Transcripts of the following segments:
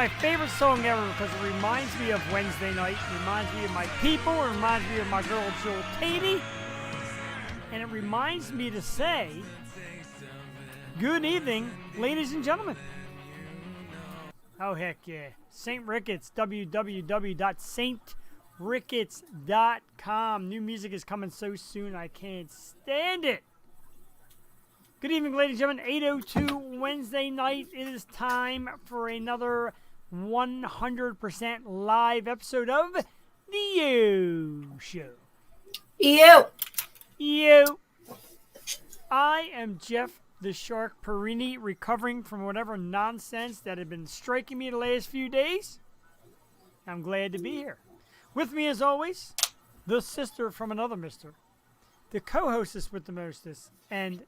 my favorite song ever because it reminds me of Wednesday night, it reminds me of my people, it reminds me of my girl Jewel Tatey, and it reminds me to say, good evening, ladies and gentlemen. Oh, heck yeah. St. Ricketts, www.saintricketts.com. New music is coming so soon, I can't stand it. Good evening, ladies and gentlemen. 8:02 Wednesday night. It is time for another 100% live episode of The You Show. You. I am Jeff the Shark Perini, recovering from whatever nonsense that had been striking me the last few days. I'm glad to be here. With me, as always, the sister from another mister, the co-hostess with the mostest, and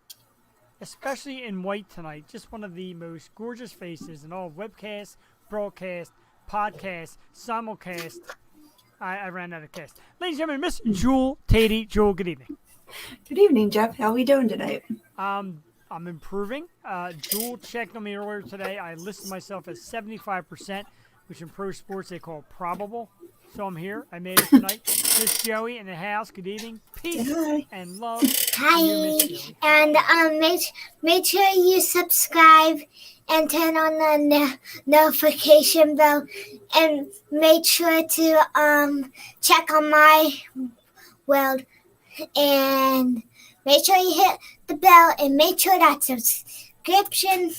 especially in white tonight, just one of the most gorgeous faces in all of webcast, broadcast, podcast, simulcast. I ran out of cast. Ladies and gentlemen, Miss Jewel Tatey. Jewel, good evening. Good evening, Jeff. How are we doing tonight? I'm improving. Jewel checked on me earlier today. I listed myself as 75%, which in pro sports they call probable. So I'm here. I made it tonight. Miss Joey in the house. Good evening. Peace and love. Hi. And make sure you subscribe and turn on the notification bell, and make sure to check on my world, and make sure you hit the bell, and make sure that subscription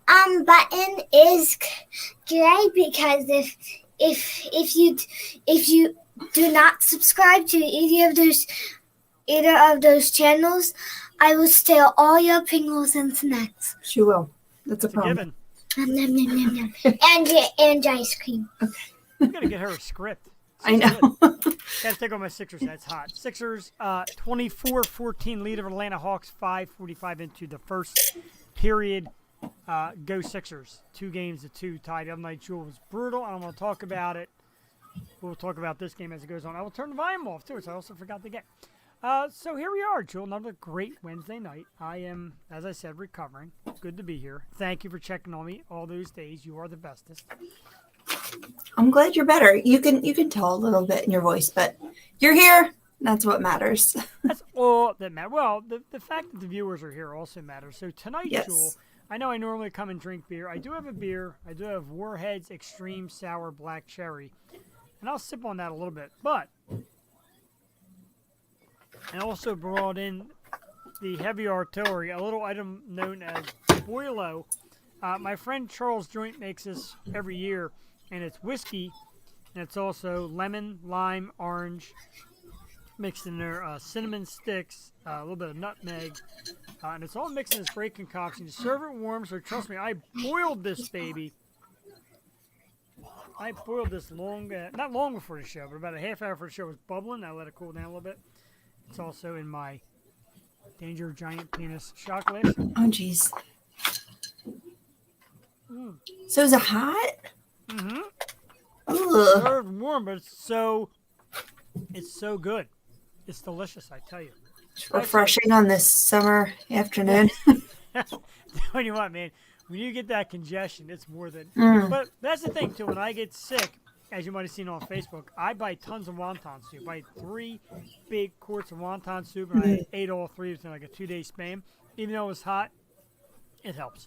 button is great, because if you do not subscribe to either of those channels, I will steal all your Pringles and snacks. She will. That's a problem. Given. And ice cream. Okay. I'm gonna get her a script. I know. Gotta take on my Sixers. That's hot. Sixers, 24-14 lead of Atlanta Hawks. 5:45 into the first period. Go Sixers. 2-2 tied. The other night, Jewel was brutal. I don't want to talk about it. We'll talk about this game as it goes on. I will turn the volume off, too, which I also forgot to get. So here we are, Jewel. Another great Wednesday night. I am, as I said, recovering. Good to be here. Thank you for checking on me all those days. You are the bestest. I'm glad you're better. You can tell a little bit in your voice, but you're here. That's what matters. That's all that matters. Well, the fact that the viewers are here also matters. So tonight, Yes. Jewel, I know I normally come and drink beer. I do have a beer. I do have Warhead's Extreme Sour Black Cherry. And I'll sip on that a little bit. But I also brought in the heavy artillery, a little item known as Boilo. My friend Charles Joint makes this every year, and it's whiskey, and it's also lemon, lime, orange, mixed in there, cinnamon sticks, a little bit of nutmeg, and it's all mixed in this great concoction. You serve it warm, so trust me, I boiled this baby. I boiled this not long before the show, but about a half hour before the show. It was bubbling. I let it cool down a little bit. It's also in my Danger Giant Penis shot glass. Oh, jeez. So is it hot? Mm-hmm. Ugh. Served warm, but it's so good. It's delicious, I tell you. It's refreshing on this summer afternoon. Tell you what, man, when you get that congestion, it's more than. But that's the thing too. When I get sick, as you might have seen on Facebook, I buy tons of wonton soup. I ate 3 big quarts of wonton soup, and I ate all 3 within like a 2-day span. Even though it was hot, it helps.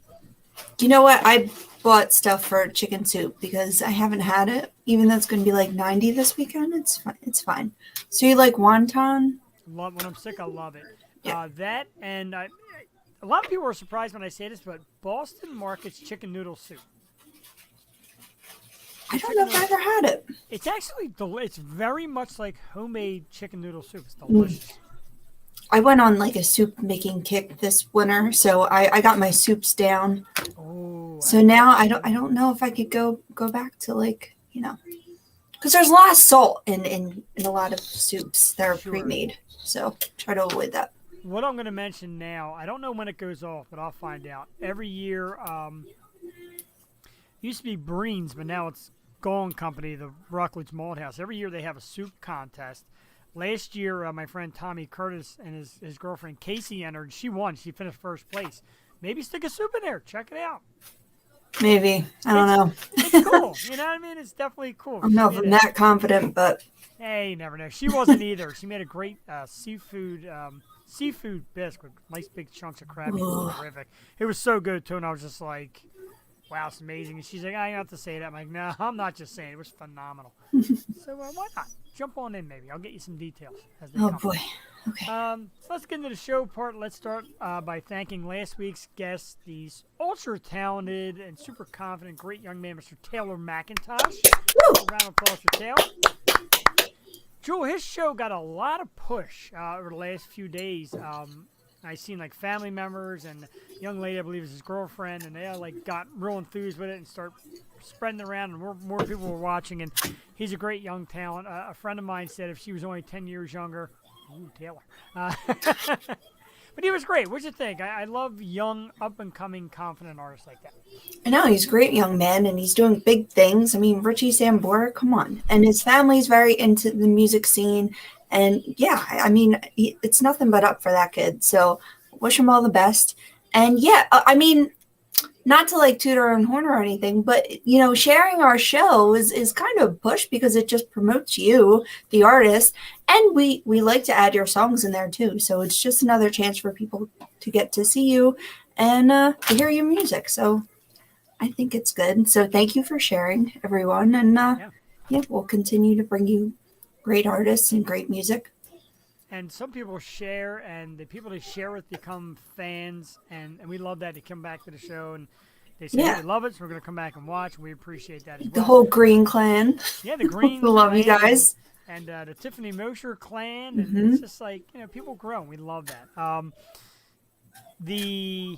You know what? I bought stuff for chicken soup because I haven't had it. Even though it's going to be like 90 this weekend, it's fine. It's fine. So you like wonton? When I'm sick, I love it. Yeah. That and a lot of people are surprised when I say this, but Boston Market's chicken noodle soup. I don't know if I ever had it. It's actually it's very much like homemade chicken noodle soup. It's delicious. I went on like a soup making kick this winter, so I got my soups down. Oh. So now I don't know if I could go back to like, because there's a lot of salt in a lot of soups that are pre-made. So try to avoid that. What I'm going to mention now, I don't know when it goes off, but I'll find out. Every year, used to be Breen's, but now it's Gone Company, the Rockledge Malt House. Every year they have a soup contest. Last year, my friend Tommy Curtis and his girlfriend Casey entered. She won. She finished first place. Maybe stick a soup in there. Check it out. Maybe. I don't know. It's cool. You know what I mean? It's definitely cool. I'm not that confident, but hey, you never know. She wasn't either. She made a great seafood bisque with nice big chunks of crab. It was terrific. It was so good too, and I was just like, wow, it's amazing. And she's like, I have to say that. I'm like, no, I'm not just saying. It was phenomenal. So why not? Jump on in, maybe. I'll get you some details as they come. boy. Okay. So let's get into the show part. Let's start by thanking last week's guest, the ultra talented and super confident, great young man, Mr. Taylor McIntosh. A round of applause for Taylor. Jewel, his show got a lot of push over the last few days. I seen like family members and a young lady, I believe is his girlfriend, and they all like got real enthused with it and start spreading it around, and more people were watching. And he's a great young talent. A friend of mine said if she was only 10 years younger, ooh, Taylor. But he was great. What'd you think? I love young, up-and-coming, confident artists like that. I know, he's a great young man, and he's doing big things. I mean, Richie Sambora, come on. And his family's very into the music scene. And, yeah, I mean, it's nothing but up for that kid. So wish him all the best. And, yeah, I mean, not to, like, toot our own horn or anything, but, you know, sharing our show is kind of a push because it just promotes you, the artist. And we like to add your songs in there, too. So it's just another chance for people to get to see you and to hear your music. So I think it's good. So thank you for sharing, everyone. And, yeah, we'll continue to bring you great artists and great music. And some people share, and the people they share with become fans. And we love that. They come back to the show, and they say they love it, so we're going to come back and watch. And we appreciate that as well. The whole Green Clan. Yeah, the Green Clan. Love you guys. And the Tiffany Mosher clan, and it's just like, you know, people grow. We love that. The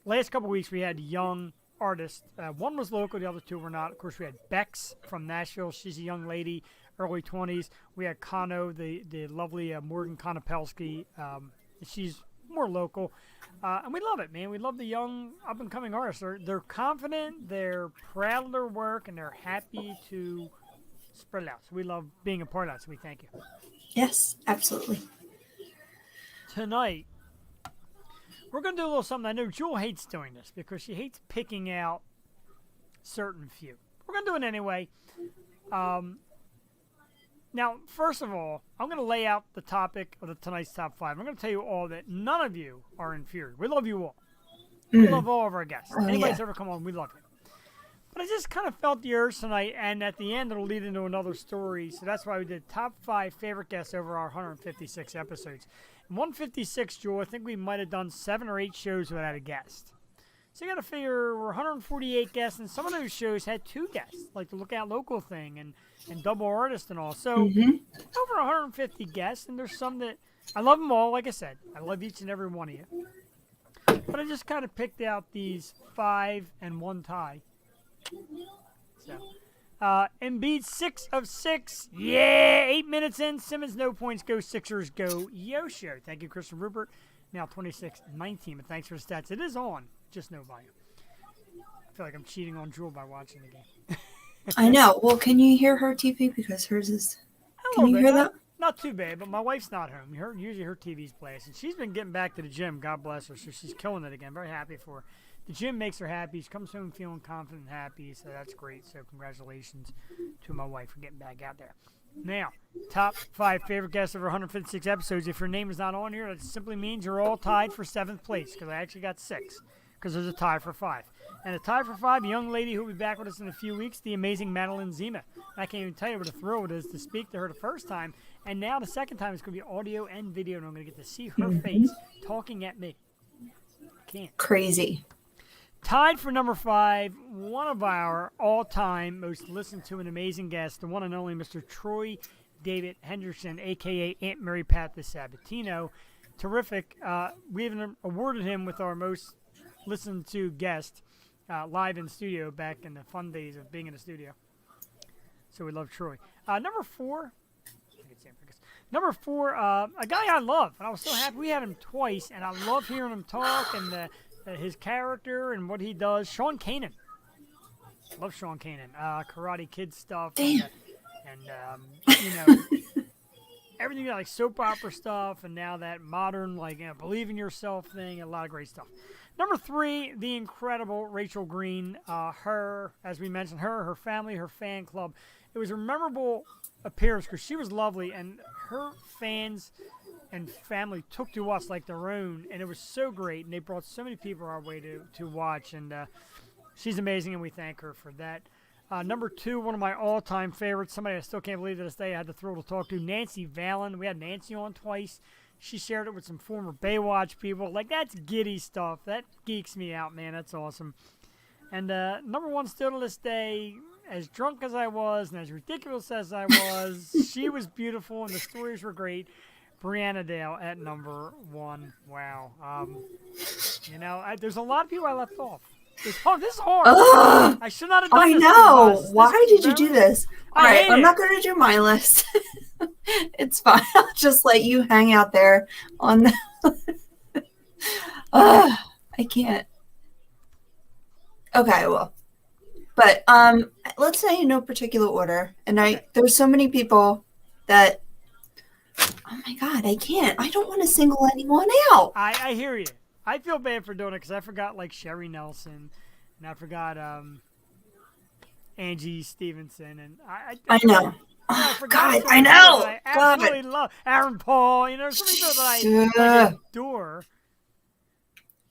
last couple of weeks we had young artists. One was local, the other two were not. Of course, we had Bex from Nashville. She's a young lady, early 20s. We had Kano, the lovely Morgan Konopelski. She's more local. And we love it, man. We love the young, up-and-coming artists. They're confident, they're proud of their work, and they're happy to spread it out. So we love being a part of that, so we thank you. Yes, absolutely. Tonight, we're going to do a little something. I know Jewel hates doing this because she hates picking out certain few. We're going to do it anyway. Now, first of all, I'm going to lay out the topic of tonight's top 5. I'm going to tell you all that none of you are inferior. We love you all. We love all of our guests. Anybody's ever come on, we love you. But I just kind of felt the urge tonight, and at the end, it'll lead into another story. So that's why we did top 5 favorite guests over our 156 episodes. In 156, Jewel, I think we might have done 7 or 8 shows without a guest. So you got to figure we're 148 guests, and some of those shows had 2 guests, like the Lookout Local thing and Double Artist and all. So over 150 guests, and there's some that I love them all. Like I said, I love each and every one of you. But I just kind of picked out these 5 and 1 tie. So, Embiid 6 of 6. Yeah, 8 minutes in. Simmons no points. Go Sixers. Go Yosho. Thank you, Christian Rupert. Now 26-19. But thanks for the stats. It is on, just no volume. I feel like I'm cheating on Jewel by watching the game. I know. Well, can you hear her TV because hers is? Can you hear that? Not too bad, but my wife's not home. Usually her TV's blasting. She's been getting back to the gym. God bless her. So she's killing it again. Very happy for her. The gym makes her happy. She comes home feeling confident and happy, so that's great. So congratulations to my wife for getting back out there. Now, top 5 favorite guests over 156 episodes. If your name is not on here, that simply means you're all tied for 7th place, because I actually got 6, because there's a tie for 5. And a tie for 5, a young lady who will be back with us in a few weeks, the amazing Madeline Zima. I can't even tell you what a thrill it is to speak to her the first time, and now the second time it's going to be audio and video, and I'm going to get to see her face talking at me. I can't. Crazy. Tied for number 5, one of our all-time most listened to and amazing guests, the one and only Mr. Troy David Henderson, a.k.a. Aunt Mary Pat the Sabatino. Terrific. We even awarded him with our most listened to guest live in studio back in the fun days of being in the studio. So we love Troy. Number 4, a guy I love, and I was so happy we had him twice, and I love hearing him talk and his character and what he does. Sean Kanan. Love Sean Kanan. Karate Kid stuff. And you know, everything like soap opera stuff, and now that modern like believe in yourself thing. A lot of great stuff. Number 3, the incredible Rachel Green. Her, as we mentioned, her family, her fan club. It was a memorable appearance because she was lovely, and her fans and family took to us like their own, and it was so great. And they brought so many people our way to watch, and she's amazing, and we thank her for that. Number 2, one of my all-time favorites, somebody I still can't believe to this day I had the thrill to talk to, Nancy Valen. We had Nancy on twice. She shared it with some former Baywatch people. Like, that's giddy stuff. That geeks me out, man. That's awesome. And number 1 still to this day, as drunk as I was and as ridiculous as I was, she was beautiful and the stories were great. Brianna Dale at number 1. Wow. There's a lot of people I left off. This is hard. Ugh, I should not have done I this. know. Why did you do this? All right, I'm it. not going to do my list. It's fine. I'll just let you hang out there on the. I can't. Okay, well, but let's say in no particular order. And there's so many people that. Oh my God, I can't. I don't want to single anyone out. I hear you. I feel bad for doing it because I forgot like Sherry Nelson, and I forgot Angie Stevenson, and I know. I Oh, forgot God, some I people know. that I absolutely love Aaron Paul. There's so many people that I adore.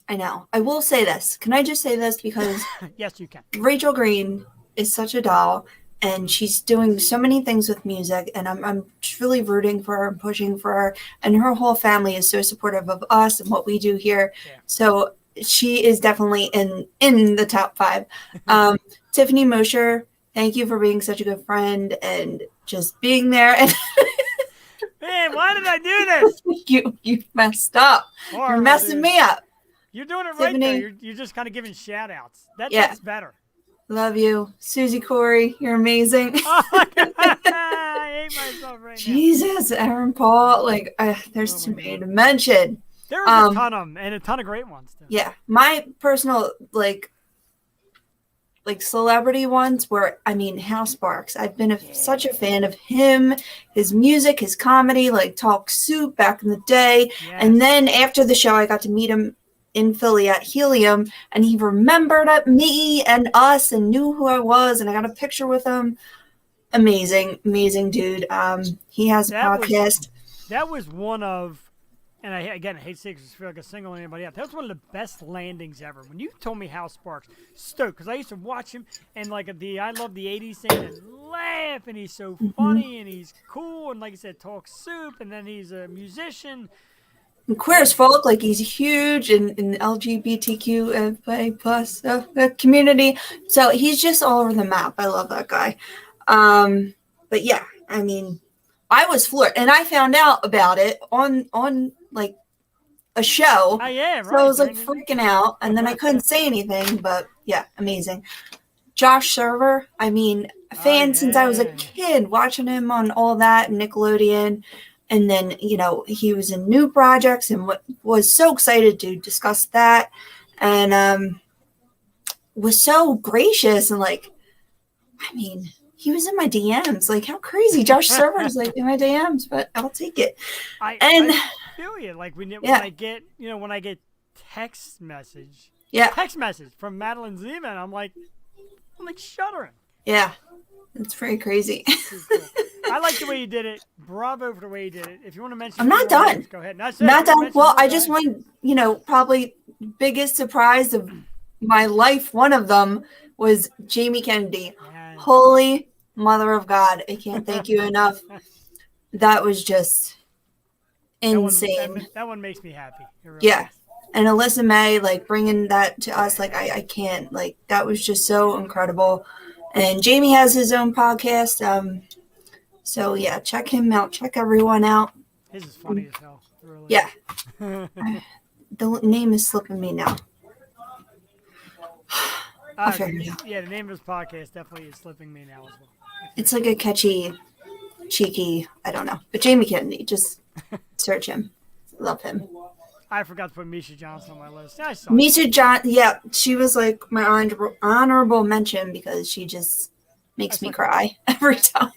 I know. I will say this. Can I just say this? Because Yes, you can. Rachel Green is such a doll, and she's doing so many things with music, and I'm truly rooting for her and pushing for her. And her whole family is so supportive of us and what we do here. Yeah. So she is definitely in the top 5. Tiffany Mosher, thank you for being such a good friend and just being there. And Man, why did I do this? you messed up. Horrible, You're messing dude. me up. You're doing it right Tiffany. there. You're just kind of giving shout outs. Yeah. That's better. Love you. Susie Corey, you're amazing. Oh my God. I hate myself right now. Jesus, Aaron Paul. Like, there's too many to mention. There was a ton of them, and a ton of great ones, too. Yeah. My personal, like celebrity ones were, Hal Sparks. I've been such a fan of him, his music, his comedy, like Talk Soup back in the day. Yes. And then after the show, I got to meet him in Philly at Helium, and he remembered me and us and knew who I was, and I got a picture with him. Amazing dude. He has a podcast. That was one of, and I hate to say because I feel like I single anybody out. That was one of the best landings ever. When you told me Hal Sparks, stoked, because I used to watch him and like I love the '80s thing and laugh, and he's so funny and he's cool, and like you said, Talk Soup, and then he's a musician. And queer as folk, like he's huge in the LGBTQ plus community. So he's just all over the map. I love that guy. But yeah, I was floored, and I found out about it on like a show. Oh yeah, right. So I was like freaking out, and then I couldn't say anything. But yeah, amazing. Josh Server, fan since I was a kid, watching him on all that Nickelodeon. And then, he was in new projects and was so excited to discuss that, and was so gracious and he was in my DMs. Like, how crazy. Josh Server's like in my DMs, but I'll take it. I feel you. Like when I get, when I get text message from Madeline Zeman, I'm like shuddering. Yeah. It's pretty crazy. Cool. I like the way you did it. Bravo for the way you did it. If you want to mention, I'm not done. Go ahead. Not done. Well, I just want, probably biggest surprise of my life. One of them was Jamie Kennedy. Man. Holy Mother of God! I can't thank you enough. That was just insane. That one makes me happy. Yeah. And Alyssa May, bringing that to us, I can't. That was just so incredible. And Jamie has his own podcast. So, yeah, check him out. Check everyone out. His is funny as hell. Really. Yeah. The name is slipping me now. I'll figure it out. Yeah, the name of his podcast definitely is slipping me now as well. It's like a catchy, cheeky, I don't know. But Jamie Kennedy, just search him. Love him. I forgot to put Misha Johnson on my list. I saw Misha Johnson, yeah, she was my honorable mention because she just makes me cry every time.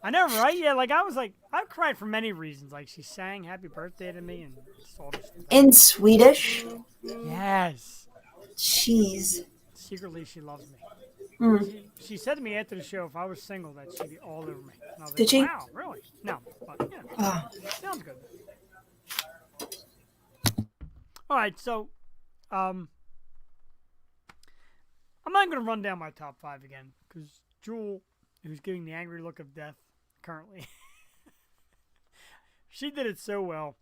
I know, right? Yeah, like I was like, I cried for many reasons. Like she sang "Happy Birthday" to me and just all this stuff. In Swedish? Yes. Jeez. Secretly, she loves me. Mm. She said to me after the show if I was single that she'd be all over me. And I was Did like, she? wow, really? No, but yeah, Oh. sounds good. All right, so I'm not going to run down my top 5 again because Jewel, who's giving the angry look of death currently, she did it so well.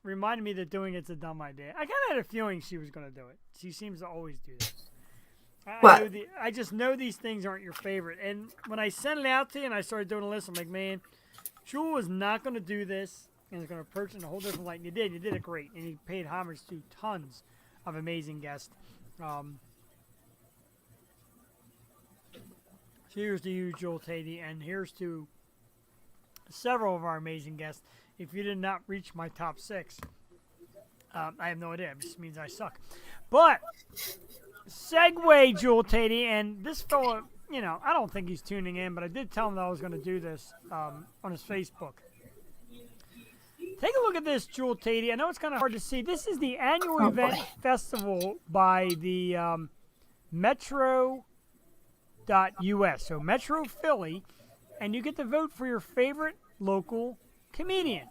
Reminded me that doing it's a dumb idea. I kind of had a feeling she was going to do it. She seems to always do that. What? I just know these things aren't your favorite. And when I sent it out to you and I started doing a list, I'm like, man, Jewel was not going to do this and is going to approach it in a whole different light. And you did. You did it great. And you paid homage to tons of amazing guests. Here's to you, Jewel Tatey, and here's to several of our amazing guests. If you did not reach my top 6, I have no idea. It just means I suck. But segue, Jewel Tatey, and this fella, you know, I don't think he's tuning in, but I did tell him that I was going to do this on his Facebook. Take a look at this, Jewel Tatey. I know it's kind of hard to see. This is the annual event festival by the Metro.us, so Metro Philly, and you get to vote for your favorite local comedian.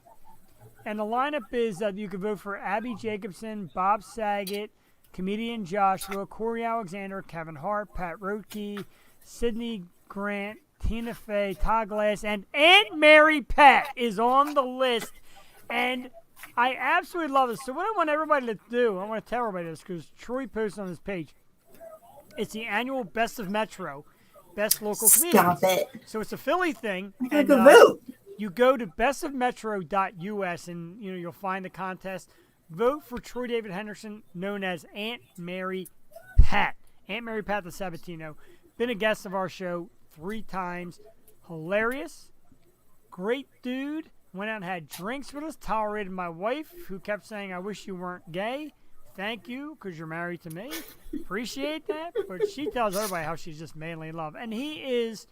And the lineup is that you can vote for Abby Jacobson, Bob Saget, comedian Joshua, Corey Alexander, Kevin Hart, Pat Roetke, Sidney Grant, Tina Fey, Todd Glass, and Aunt Mary Pat is on the list. And I absolutely love it. So what I want everybody to do, I want to tell everybody this because Troy posted on his page. It's the annual Best of Metro, Best Local Comedians. Stop it. So it's a Philly thing. I gotta go vote. You go to bestofmetro.us and you'll find the contest. Vote for Troy David Henderson, known as Aunt Mary Pat. Aunt Mary Pat the Sabatino. Been a guest of our show 3 times. Hilarious. Great dude. Went out and had drinks with us. Tolerated my wife, who kept saying, I wish you weren't gay. Thank you, because you're married to me. Appreciate that. But she tells everybody how she's just madly in love. And he is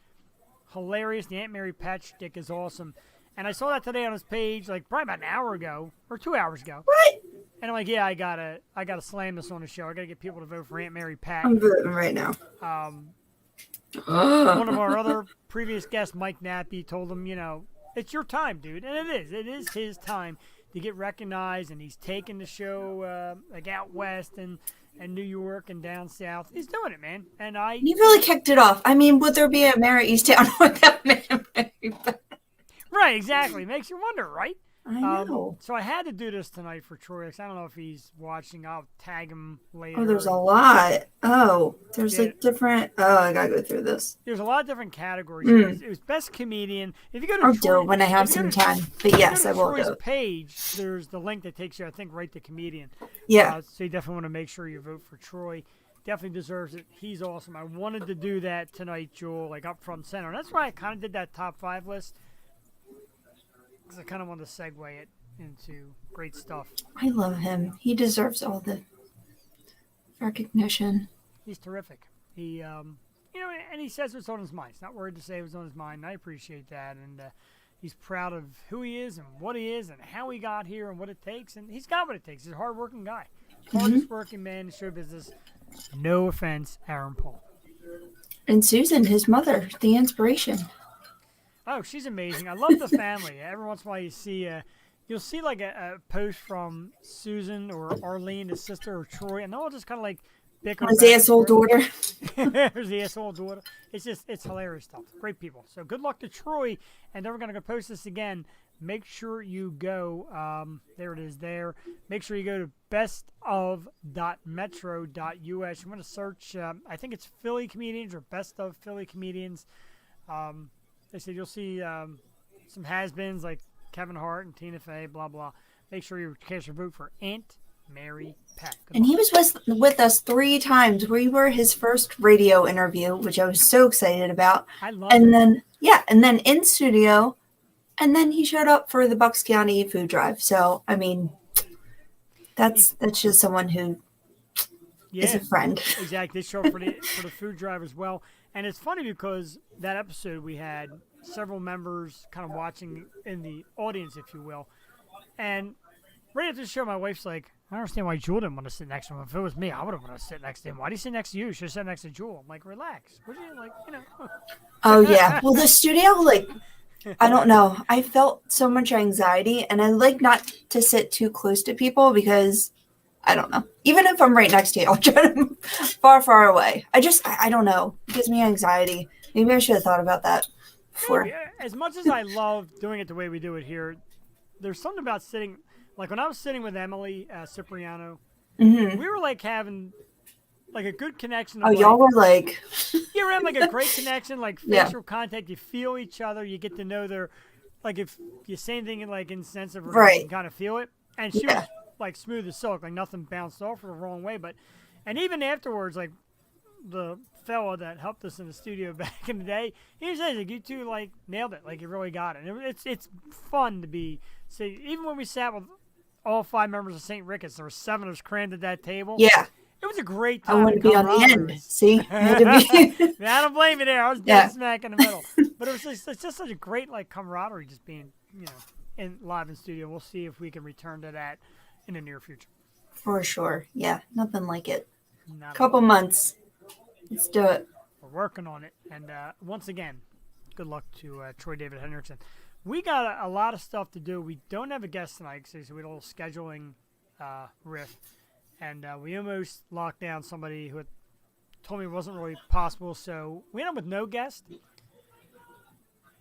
hilarious. The Aunt Mary Pat shtick is awesome. And I saw that today on his page, like probably about an hour ago or 2 hours ago. What? And I'm like, yeah, I gotta slam this on the show. I gotta get people to vote for Aunt Mary Pat. I'm voting right now. One of our other previous guests, Mike Nappy, told him, it's your time, dude. And it is. It is his time to get recognized. And he's taking the show like out west and New York and down south. He's doing it, man. And He really kicked it off. I mean, would there be a Mary Easttown without Mary Pat? Right, exactly. Makes you wonder, right? I know. So I had to do this tonight for Troy. I don't know if he's watching. I'll tag him later. Oh, there's a lot. Oh, there's like different. Oh, I gotta go through this. There's a lot of different categories. It was best comedian. If you go to I'll Troy, do it when I have some time. But yes, I will Troy's do it. page, there's the link that takes you, I think, right to comedian. Yeah. So you definitely want to make sure you vote for Troy. Definitely deserves it. He's awesome. I wanted to do that tonight, Joel, like up front center. And that's why I kind of did that top 5 list. Because I kind of wanted to segue it into great stuff. I love him. He deserves all the recognition. He's terrific. He, and he says what's on his mind. He's not worried to say what's on his mind. And I appreciate that. And he's proud of who he is and what he is and how he got here and what it takes. And he's got what it takes. He's a hard-working guy. Hardest working man in show business. No offense, Aaron Paul. And Susan, his mother, the inspiration. Oh, she's amazing. I love the family. Every once in a while you'll see like a post from Susan or Arlene, his sister, or Troy, and they'll all just kind of like bicker. His asshole daughter. There's the asshole daughter. It's hilarious stuff. Great people. So good luck to Troy, and then we're going to go post this again. Make sure you go, there it is there. Make sure you go to bestof.metro.us. You want to search, I think it's Philly comedians or best of Philly comedians. They said you'll see some has-beens like Kevin Hart and Tina Fey, blah, blah. Make sure you cast your vote for Aunt Mary Pat. And he was with us 3 times. We were his first radio interview, which I was so excited about. I love it. And then in studio, and then he showed up for the Bucks County food drive. So, I mean, that's just someone who is a friend. Exactly. They show up for the food drive as well. And it's funny because that episode we had several members kind of watching in the audience, if you will. And right after the show, my wife's like, I don't understand why Jewel didn't want to sit next to him. If it was me, I would have wanted to sit next to him. Why do you sit next to you? You should sit next to Jewel. I'm like, relax. What do you like? Oh yeah. Well, the studio, like, I don't know. I felt so much anxiety, and I like not to sit too close to people because I don't know. Even if I'm right next to you, I'll try to move far away. I don't know. It gives me anxiety. Maybe I should have thought about that before. Yeah, as much as I love doing it the way we do it here, there's something about sitting. Like when I was sitting with Emily Cipriano, we were like having like a good connection. Oh, y'all were like, you were having like a great connection, like facial contact. You feel each other. You get to know their, like if you say anything like insensitive, you can kind of feel it. And she was like smooth as silk, like nothing bounced off her the wrong way. And even afterwards, like the fella that helped us in the studio back in the day, he says like you two like nailed it, like you really got it. And it's fun to be. See, even when we sat with all 5 members of St. Ricketts, there were 7 of us crammed at that table. Yeah. It was a great time. I want to be on the end. See? I don't blame you there. I was dead smack in the middle. But it's just such a great like camaraderie just being, in live in studio. We'll see if we can return to that in the near future. For sure. Yeah. Nothing like it. Couple months. Let's do it. We're working on it. And once again, good luck to Troy David Hendrickson. We got a lot of stuff to do. We don't have a guest tonight, so we had a little scheduling riff. And we almost locked down somebody who had told me it wasn't really possible. So we ended up with no guest.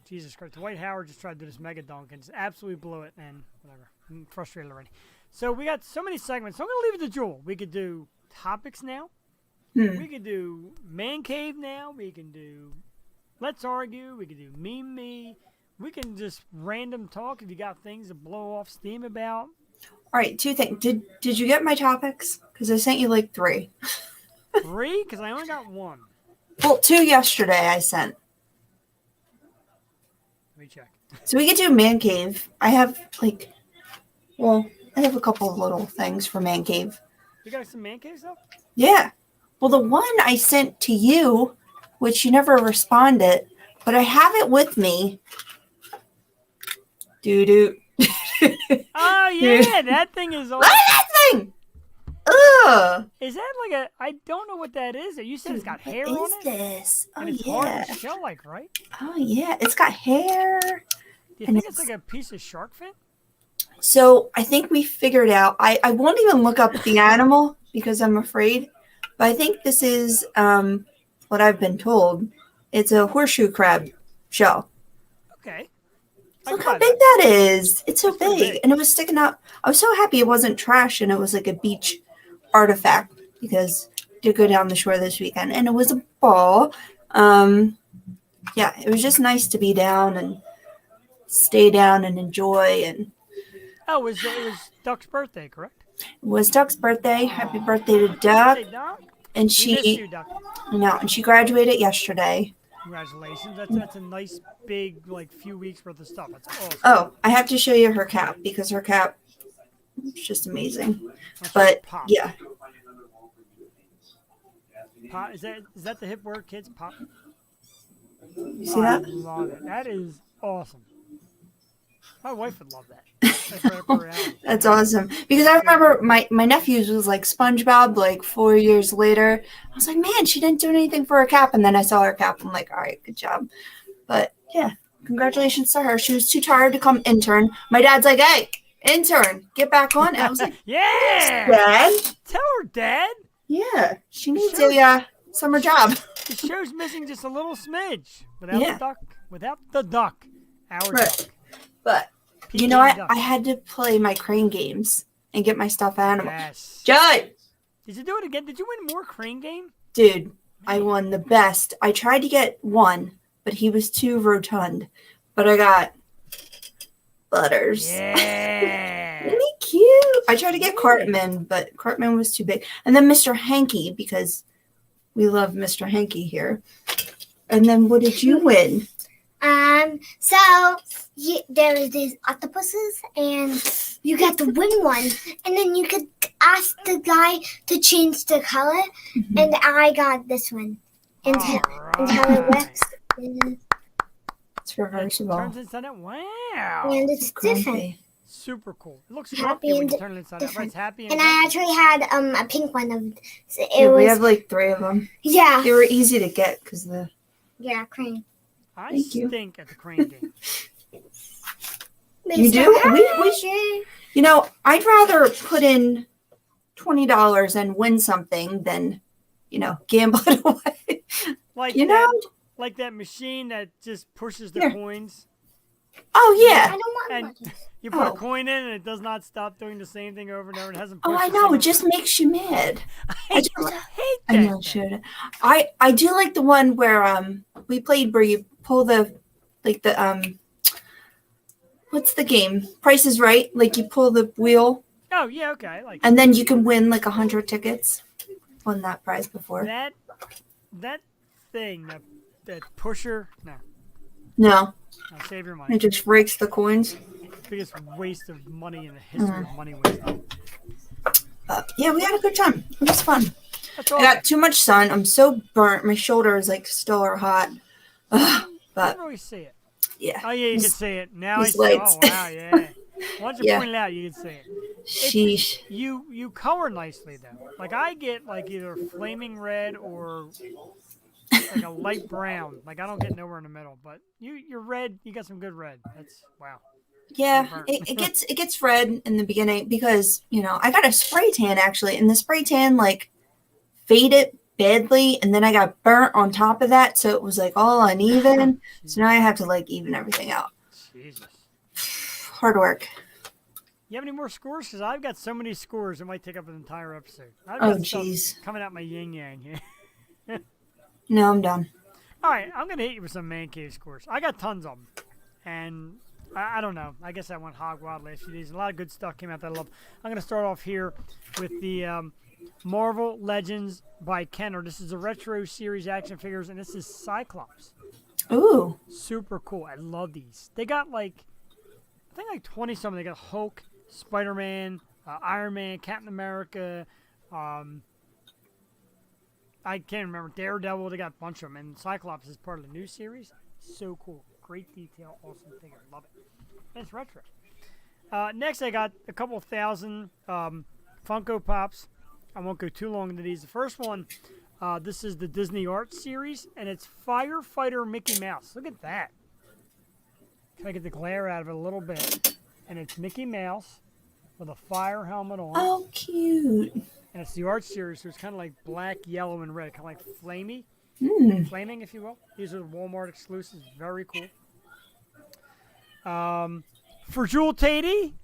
Jesus Christ. Dwight Howard just tried to do this mega dunk and just absolutely blew it. And whatever. I'm frustrated already. So we got so many segments. So I'm going to leave it to Jewel. We could do topics now. We could do Man Cave now. We can do Let's Argue. We could do Meme Me. We can just random talk if you got things to blow off steam about. All right, 2 things. Did you get my topics? Because I sent you like 3. 3? Because I only got 1. Well, 2 yesterday I sent. Let me check. So we could do Man Cave. I have I have a couple of little things for Man Cave. You got some Man Cave stuff? Yeah. Well, the one I sent to you, which you never responded, but I have it with me. Doo-doo. Oh, yeah, that thing is awesome. Look at that thing! Ugh. Is that like a, I don't know what that is. You said it's got hair on it? What is this? Oh, and it's yeah. hard to shell like, right? Oh, yeah. It's got hair. Do you think it's like a piece of shark fin? So I think we figured out, I won't even look up the animal because I'm afraid, but I think this is what I've been told. It's a horseshoe crab shell. Okay. Look how big that is. It's so big. And it was sticking out. I was so happy it wasn't trash and it was like a beach artifact because I did go down the shore this weekend and it was a ball. Yeah, it was just nice to be down and stay down and enjoy. And oh, it was Duck's birthday, correct? it was Duck's birthday. Happy birthday to Duck. Hey, Duck. And We miss you, Duck. and she graduated yesterday. Congratulations. That's a nice big like few weeks worth of stuff. That's awesome. Oh, I have to show you her cap because her cap is just amazing. But Pop. yeah. Pop, is that the hip word, kids? Pop. You see that? I love it. That is awesome. My wife would love that. That's right up her alley. That's awesome. Because I remember my nephew's was like SpongeBob like 4 years later. I was like, man, she didn't do anything for her cap. And then I saw her cap. I'm like, all right, good job. But yeah, congratulations to her. She was too tired to come intern. My dad's like, hey, intern, get back on. And I was like, yeah, Dad? Tell her, Dad. Yeah, she needs a summer job. The show's missing just a little smidge without the duck. Our duck. But you know, I had to play my crane games and get my stuffed animal. Yes. Judd! Did you do it again? Did you win more crane game? Dude, I won the best. I tried to get 1, but he was too rotund. But I got Butters. Yeah. Isn't he cute? I tried to get Cartman, but Cartman was too big. And then Mr. Hanky, because we love Mr. Hanky here. And then what did you win? So there was these octopuses, and you got to win one, and then you could ask the guy to change the color, and I got this one. And how it works. It's It's reversible. Turns inside out. Wow. And it's different. Grumpy. Super cool. It looks Happy grumpy when and you turn it inside out. Right, different. it's happy and And I actually had a pink one. We have like 3 of them. Yeah. They were easy to get because the. Yeah, crane. I Thank you. stink at the crane game. You do? You know, I'd rather put in $20 and win something than, gamble it away. Like You that, know? like that machine that just pushes the Here. coins. Oh I yeah. don't want And buttons. you put a Oh. coin in and it does not stop doing the same thing over and over. It hasn't Oh, pushed I the know. same It just makes you mad. I just hate that. I know. thing. Should I do like the one where we played where you pull the what's the game? Price is Right. Like you pull the wheel Oh yeah, okay. I like and then you can win like 100 tickets. Won that prize before. that thing, that pusher. No, No, save your money. it just rakes the coins. Biggest waste of money in the history of money wasting. Yeah, we had a good time. It was fun. That's I all. got too much sun. I'm so burnt. My shoulders like still are hot. I But don't really see it. yeah, Oh yeah, you can see it now. I these see. lights. Oh wow, yeah. Once you Yeah. point it out, you can see it. sheesh. You color nicely though. Like I get like either flaming red or like a light brown. Like I don't get nowhere in the middle. But you're red. You got some good red. That's wow. Yeah, burnt. it gets red in the beginning because I got a spray tan actually, and the spray tan like faded badly, and then I got burnt on top of that, so it was like all uneven. So now I have to like even everything out. Jesus. Hard work. You have any more scores? Because I've got so many scores, it might take up an entire episode. I've Oh got stuff jeez. coming out my yin yang here. No, I'm done. All right, I'm gonna hit you with some man cave scores. I got tons of them, and I don't know. I guess I went hog wild last few days. A lot of good stuff came out that I love. I'm gonna start off here with the Marvel Legends by Kenner. This is a retro series action figures, and this is Cyclops. Ooh. Super cool. I love these. They got like, I think like 20 something. They got Hulk, Spider-Man, Iron Man, Captain America. I can't remember. Daredevil. They got a bunch of them, and Cyclops is part of the new series. So cool. Great detail. Awesome figure. Love it. And it's retro. Next, I got a couple thousand Funko Pops. I won't go too long into these. The first one, this is the Disney Art series, and it's Firefighter Mickey Mouse. Look at that. Try to get the glare out of it a little bit. And it's Mickey Mouse with a fire helmet on. Oh, cute. And it's the Art series, so it's kind of like black, yellow, and red. Kind of like flaming, if you will. These are the Walmart exclusives. Very cool. For Jewel Tatey,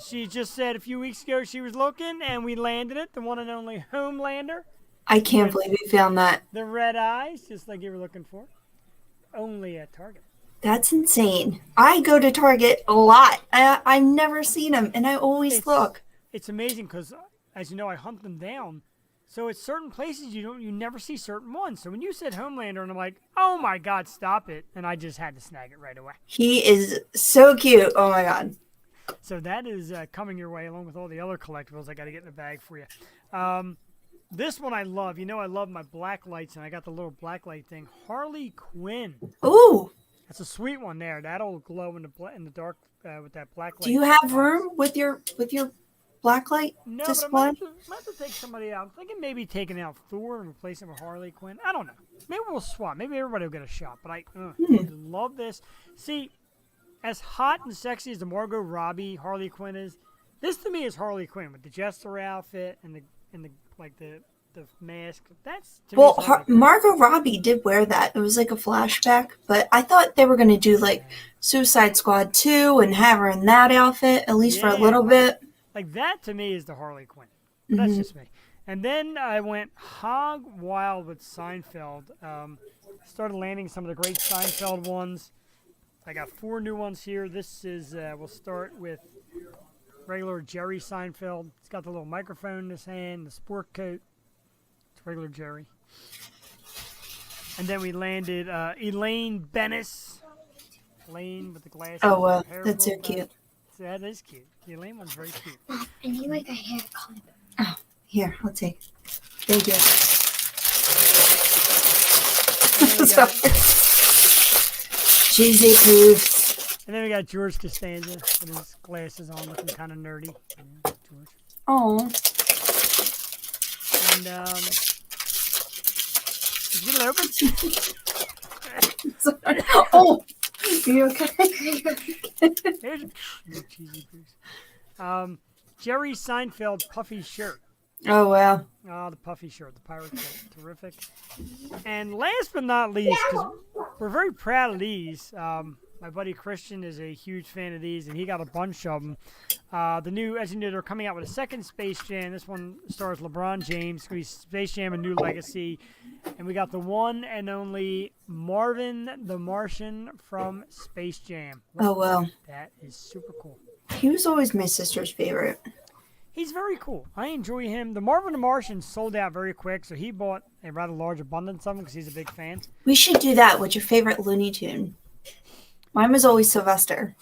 she just said a few weeks ago she was looking, and we landed it. The one and only Homelander. I can't believe you found that. The red eyes, just like you were looking for. Only at Target. That's insane. I go to Target a lot. I've never seen them, and I always look. It's amazing because, as you know, I hunt them down. So at certain places you never see certain ones. So when you said Homelander, and I'm like, oh my God, stop it, and I just had to snag it right away. He is so cute. Oh my God. So that is coming your way along with all the other collectibles I got to get in the bag for you. This one I love. You know I love my black lights, and I got the little black light thing. Harley Quinn. Ooh. That's a sweet one there. That'll glow in the dark with that black light. Do you have room with your black light No, display? but I might have to take somebody out. I'm thinking maybe taking out Thor and replacing him with Harley Quinn. I don't know. Maybe we'll swap. Maybe everybody will get a shot. But I love this. See, as hot and sexy as the Margot Robbie Harley Quinn is, this to me is Harley Quinn with the Jester outfit and the mask. That's to me is Harley Quinn. Margot Robbie did wear that. It was like a flashback, but I thought they were going to do like Suicide Squad 2 and have her in that outfit at least for a little bit. Like that to me is the Harley Quinn. That's just me. And then I went hog wild with Seinfeld. Started landing some of the great Seinfeld ones. I got 4 new ones here. This is, we'll start with regular Jerry Seinfeld. He's got the little microphone in his hand, the sport coat. It's regular Jerry. And then we landed Elaine Bennis. Elaine with the glasses. Oh, wow. Hair That's so pulled back. cute. That is cute. The Elaine one's very cute. I need like a hair clip. Oh, here, I'll take. Thank you. And then we got Cheesy poofs. And then we got George Costanza with his glasses on, looking kind of nerdy. Yeah, George. Oh. And did you get it open? Sorry. Oh, are you okay? Here's your cheesy poofs. Jerry Seinfeld puffy shirt. Oh, wow. Oh, the puffy shirt, the pirate shirt, terrific. And last but not least, because we're very proud of these. My buddy Christian is a huge fan of these, and he got a bunch of them. The new, as you know, they're coming out with a second Space Jam. This one stars LeBron James. It's going to be Space Jam: A New Legacy. And we got the one and only Marvin the Martian from Space Jam. Oh, wow. That is super cool. He was always my sister's favorite. He's very cool. I enjoy him. The Marvin the Martian sold out very quick, so he bought a rather large abundance of them because he's a big fan. We should do that. What's your favorite Looney Tune? Mine was always Sylvester.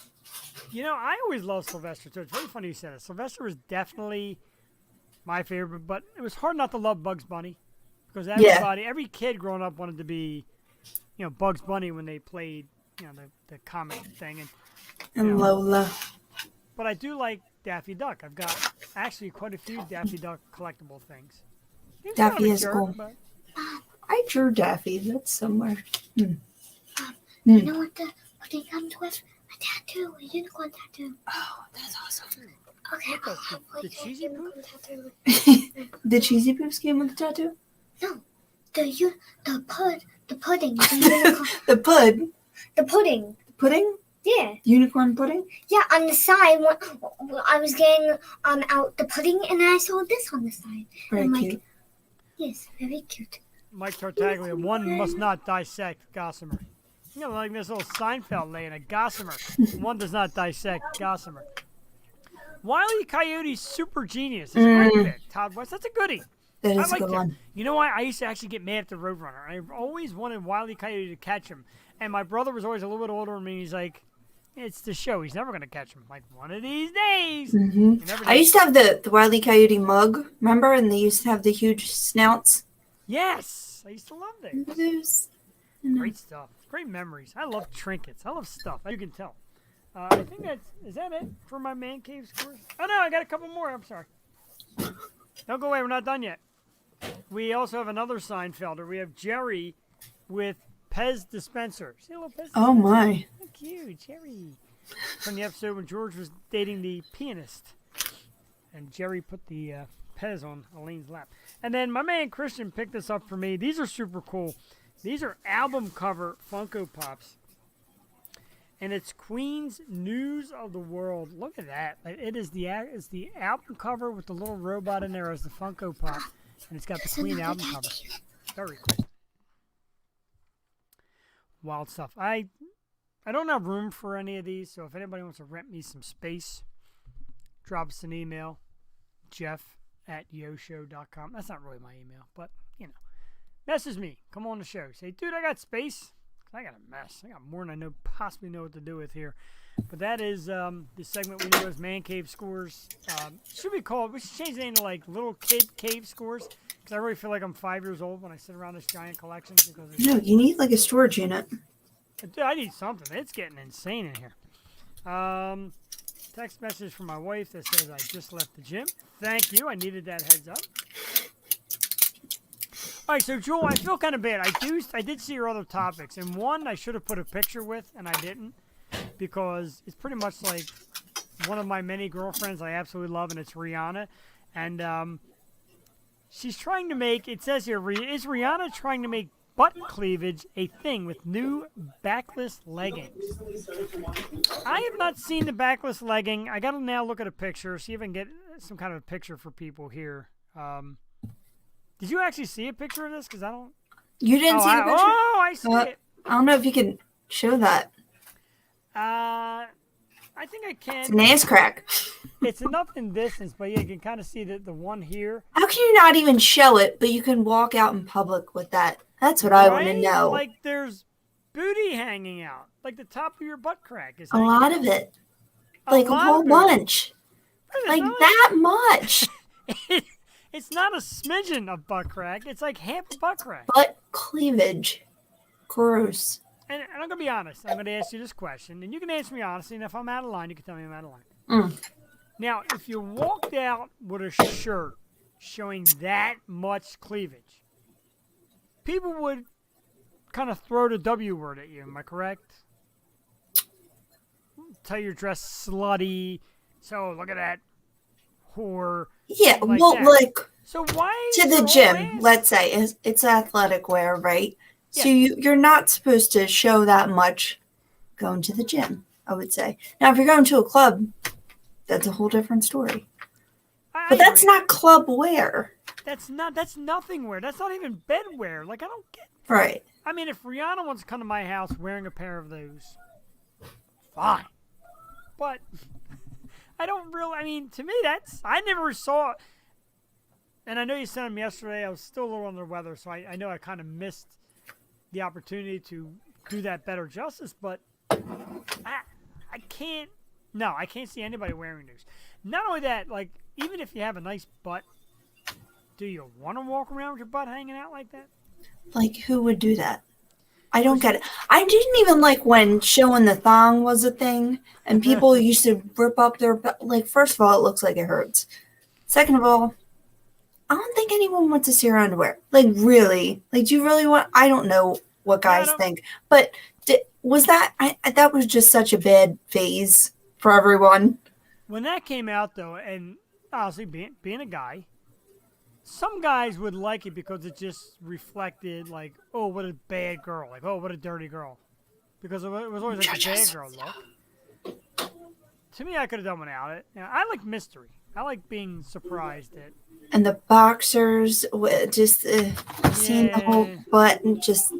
You know, I always loved Sylvester, too. It's really funny you said it. Sylvester was definitely my favorite, but it was hard not to love Bugs Bunny because every kid growing up wanted to be, Bugs Bunny when they played, the comic thing. And Lola. But I do like Daffy Duck. I've got actually quite a few Daffy Duck collectible things. Daffy is cool. But... I drew Daffy. That's somewhere. You know what he comes with? A tattoo, a unicorn tattoo. Oh, that's awesome. Okay. The cheesy poop? The cheesy poops came with the tattoo? No. The pudding. The unicorn. The pud? The pudding. The pudding? Yeah. Unicorn pudding? Yeah, on the side, I was getting out the pudding, and I saw this on the side. Very I'm cute. like, yes, very cute. Mike Tartaglia, one must not dissect Gossamer. Like this little Seinfeld laying a Gossamer. One does not dissect Gossamer. Wile E. Coyote's Super Genius. It's a great pick. Todd West, that's a goodie. That is I a good one. You know why? I used to actually get mad at the Roadrunner. I always wanted Wile E. Coyote to catch him. And my brother was always a little bit older than me. He's like, it's the show. He's never going to catch him. Like, one of these days. Mm-hmm. I used to have the Wile E. Coyote mug, remember? And they used to have the huge snouts. Yes. I used to love that. Great stuff. Great memories. I love trinkets. I love stuff. You can tell. I think is that it for my man cave scores? Oh, no, I got a couple more. I'm sorry. Don't go away. We're not done yet. We also have another Seinfelder. We have Jerry with Pez dispenser. See a little Pez dispenser? Oh, my. So cute, Jerry. From the episode when George was dating the pianist. And Jerry put the Pez on Elaine's lap. And then my man Christian picked this up for me. These are super cool. These are album cover Funko Pops. And it's Queen's News of the World. Look at that. It's the album cover with the little robot in there as the Funko Pop. And it's got the Queen album cover. Very cool. Wild stuff. I don't have room for any of these, so if anybody wants to rent me some space, drop us an email, jeff@yoshow.com. That's not really my email, but, message me. Come on the show. Say, dude, I got space. I got a mess. I got more than I possibly know what to do with here. But that is the segment we know as Man Cave Scores. We should change the name to like Little Kid Cave Scores, because I really feel like I'm 5 years old when I sit around this giant collection. No, you need like a storage unit. I need something. It's getting insane in here. Text message from my wife that says I just left the gym. Thank you. I needed that heads up. All right, so Joel, I feel kind of bad. I did see your other topics, and one I should have put a picture with, and I didn't, because it's pretty much like one of my many girlfriends I absolutely love, and it's Rihanna, and she's trying to make. It says here, is Rihanna trying to make butt cleavage a thing with new backless leggings? I have not seen the backless legging. I got to now look at a picture, see if I can get some kind of a picture for people here. Did you actually see a picture of this? Because I don't. You didn't see the picture? Oh, I see it. I don't know if you can show that. I think I can. It's an ass crack. It's enough in distance, but yeah, you can kind of see the one here. How can you not even show it, but you can walk out in public with that? That's what I want to know. Like there's booty hanging out. Like the top of your butt crack is a lot of it. Like a whole bunch. Like that much. It's not a smidgen of butt crack. It's like half a butt crack. Butt cleavage. Gross. and I'm going to be honest. I'm going to ask you this question, and you can answer me honestly, and if I'm out of line, you can tell me I'm out of line. Mm. Now, if you walked out with a shirt showing that much cleavage, people would kind of throw the W word at you. Am I correct? Tell you're dressed slutty. So look at that whore. Yeah, like well, that. like So why to the gym, let's say it's athletic wear, right? So you're not supposed to show that much going to the gym, I would say. Now, if you're going to a club, that's a whole different story. But that's not club wear. That's nothing wear. That's not even bed wear. Like, I don't get. Right. I mean, if Rihanna wants to come to my house wearing a pair of those, fine. But I don't really. I mean, to me, I never saw. And I know you sent them yesterday. I was still a little under the weather, so I know I kind of missed the opportunity to do that better justice. But I can't. No, I can't see anybody wearing those. Not only that, like, even if you have a nice butt, do you want to walk around with your butt hanging out like that? Like, who would do that? I don't get it. I didn't even like when showing the thong was a thing, and people used to rip up their butt. Like, first of all, it looks like it hurts. Second of all, I don't think anyone wants to see your underwear. Like, really? Like, do you really want? I don't know what guys think, but was that? That was just such a bad phase for everyone. When that came out, though, and honestly, being a guy, some guys would like it because it just reflected, like, oh, what a bad girl. Like, oh, what a dirty girl. Because it was always like a bad girl look. To me, I could have done without it. You know, I like mystery. I like being surprised at. And the boxers, just seeing the whole butt and just,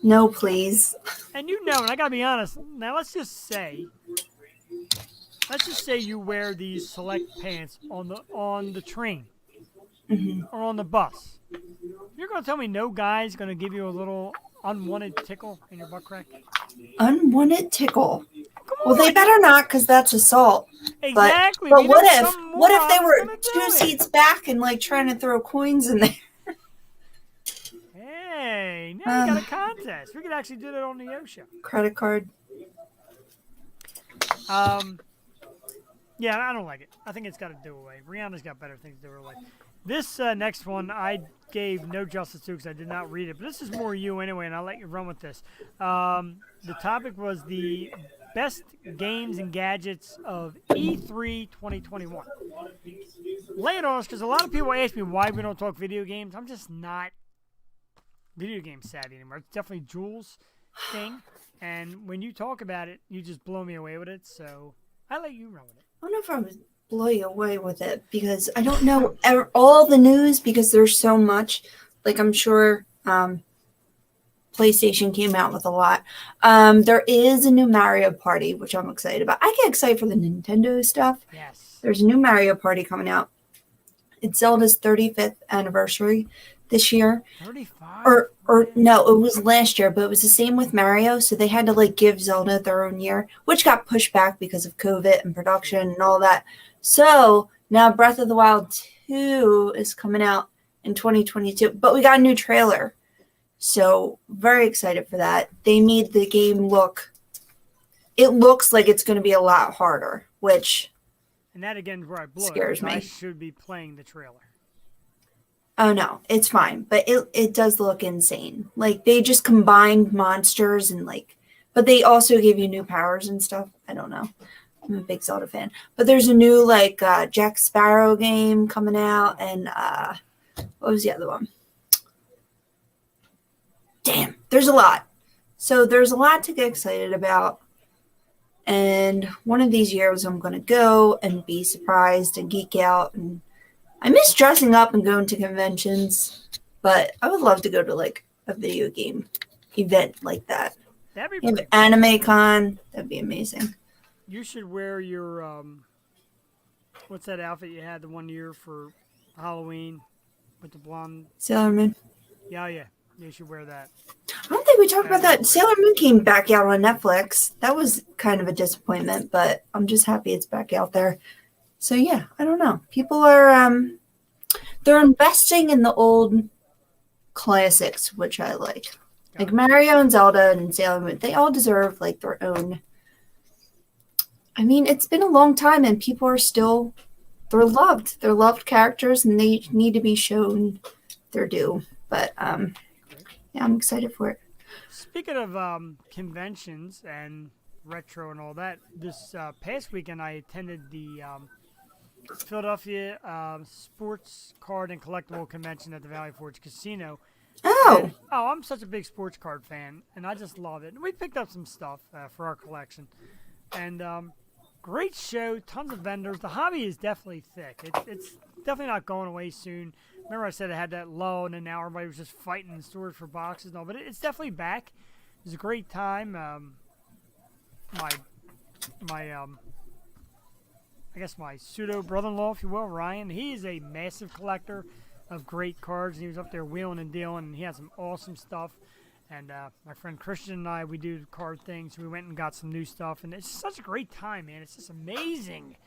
no, please. And you know, and I got to be honest, now let's just say you wear these select pants on the train. Mm-hmm. Or on the bus. You're going to tell me no guy's going to give you a little unwanted tickle in your butt crack? Unwanted tickle? Well, they better not, because that's assault. Exactly. But what if they were 2 seats back and like trying to throw coins in there? Hey, now we got a contest. We could actually do that on the O Show. Credit card. Yeah, I don't like it. I think it's got to do away. Rihanna's got better things to do with her life. This next one I gave no justice to because I did not read it, but this is more you anyway, and I'll let you run with this. The topic was the best games and gadgets of E3 2021. Lay it on us, because a lot of people ask me why we don't talk video games. I'm just not video game savvy anymore. It's definitely Jules' thing, and when you talk about it, you just blow me away with it, so I let you run with it. I don't know if I would blow you away with it, because I don't know all the news, because there's so much. Like, I'm sure PlayStation came out with a lot. There is a new Mario Party, which I'm excited about. I get excited for the Nintendo stuff. Yes. There's a new Mario Party coming out. It's Zelda's 35th anniversary this year. 35? Or no, it was last year, but it was the same with Mario. So they had to like give Zelda their own year, which got pushed back because of COVID and production and all that. So now Breath of the Wild 2 is coming out in 2022, but we got a new trailer. So very excited for that. They made the game it looks like it's going to be a lot harder, which and that again is where I blow scares me. I should be playing the trailer. Oh no, it's fine, but it does look insane. Like, they just combined monsters and but they also gave you new powers and stuff. I don't know. I'm a big Zelda fan, but there's a new Jack Sparrow game coming out, and what was the other one? Damn, there's a lot. So there's a lot to get excited about. And one of these years I'm going to go and be surprised and geek out. And I miss dressing up and going to conventions, but I would love to go to a video game event like that. That'd be Anime Con, that'd be amazing. You should wear your what's that outfit you had the one year for Halloween with the blonde Sailor Moon. Yeah. You should wear that. I don't think we talked about that. Sailor Moon came back out on Netflix. That was kind of a disappointment, but I'm just happy it's back out there. So yeah, I don't know. People are they're investing in the old classics, which I like. Like Mario and Zelda and Sailor Moon, they all deserve like their own. I mean, it's been a long time, and people are still they're loved. They're loved characters, and they need to be shown their due. But yeah, I'm excited for it. Speaking of conventions and retro and all that, this past weekend I attended the Philadelphia Sports Card and Collectible Convention at the Valley Forge Casino. Oh, And, I'm such a big sports card fan, and I just love it. And we picked up some stuff for our collection. And great show, tons of vendors. The hobby is definitely thick. It's definitely not going away soon. Remember I said I had that lull, and then now everybody was just fighting in stores for boxes and all. But it's definitely back. It was a great time. I guess my pseudo brother-in-law, if you will, Ryan, he is a massive collector of great cards, and he was up there wheeling and dealing, and he had some awesome stuff. And my friend Christian and I, we do card things. We went and got some new stuff, and it's such a great time, man. It's just amazing,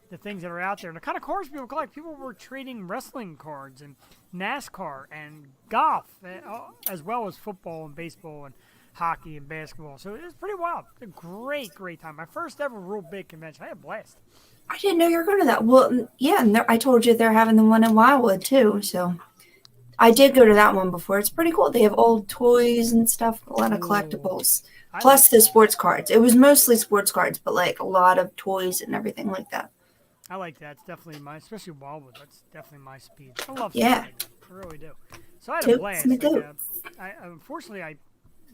the things that are out there. And the kind of cards people collect. People were trading wrestling cards and NASCAR and golf, as well as football and baseball and hockey and basketball. So it was pretty wild. A great, great time. My first ever real big convention. I had a blast. I didn't know you were going to that. Well, yeah, and I told you they're having the one in Wildwood too. So I did go to that one before. It's pretty cool. They have old toys and stuff, a lot of collectibles, plus the sports cards. It was mostly sports cards, but like a lot of toys and everything like that. I like that. It's definitely especially Wildwood. That's definitely my speed. I love stuff like that. I really do. So I had a blast. Unfortunately, I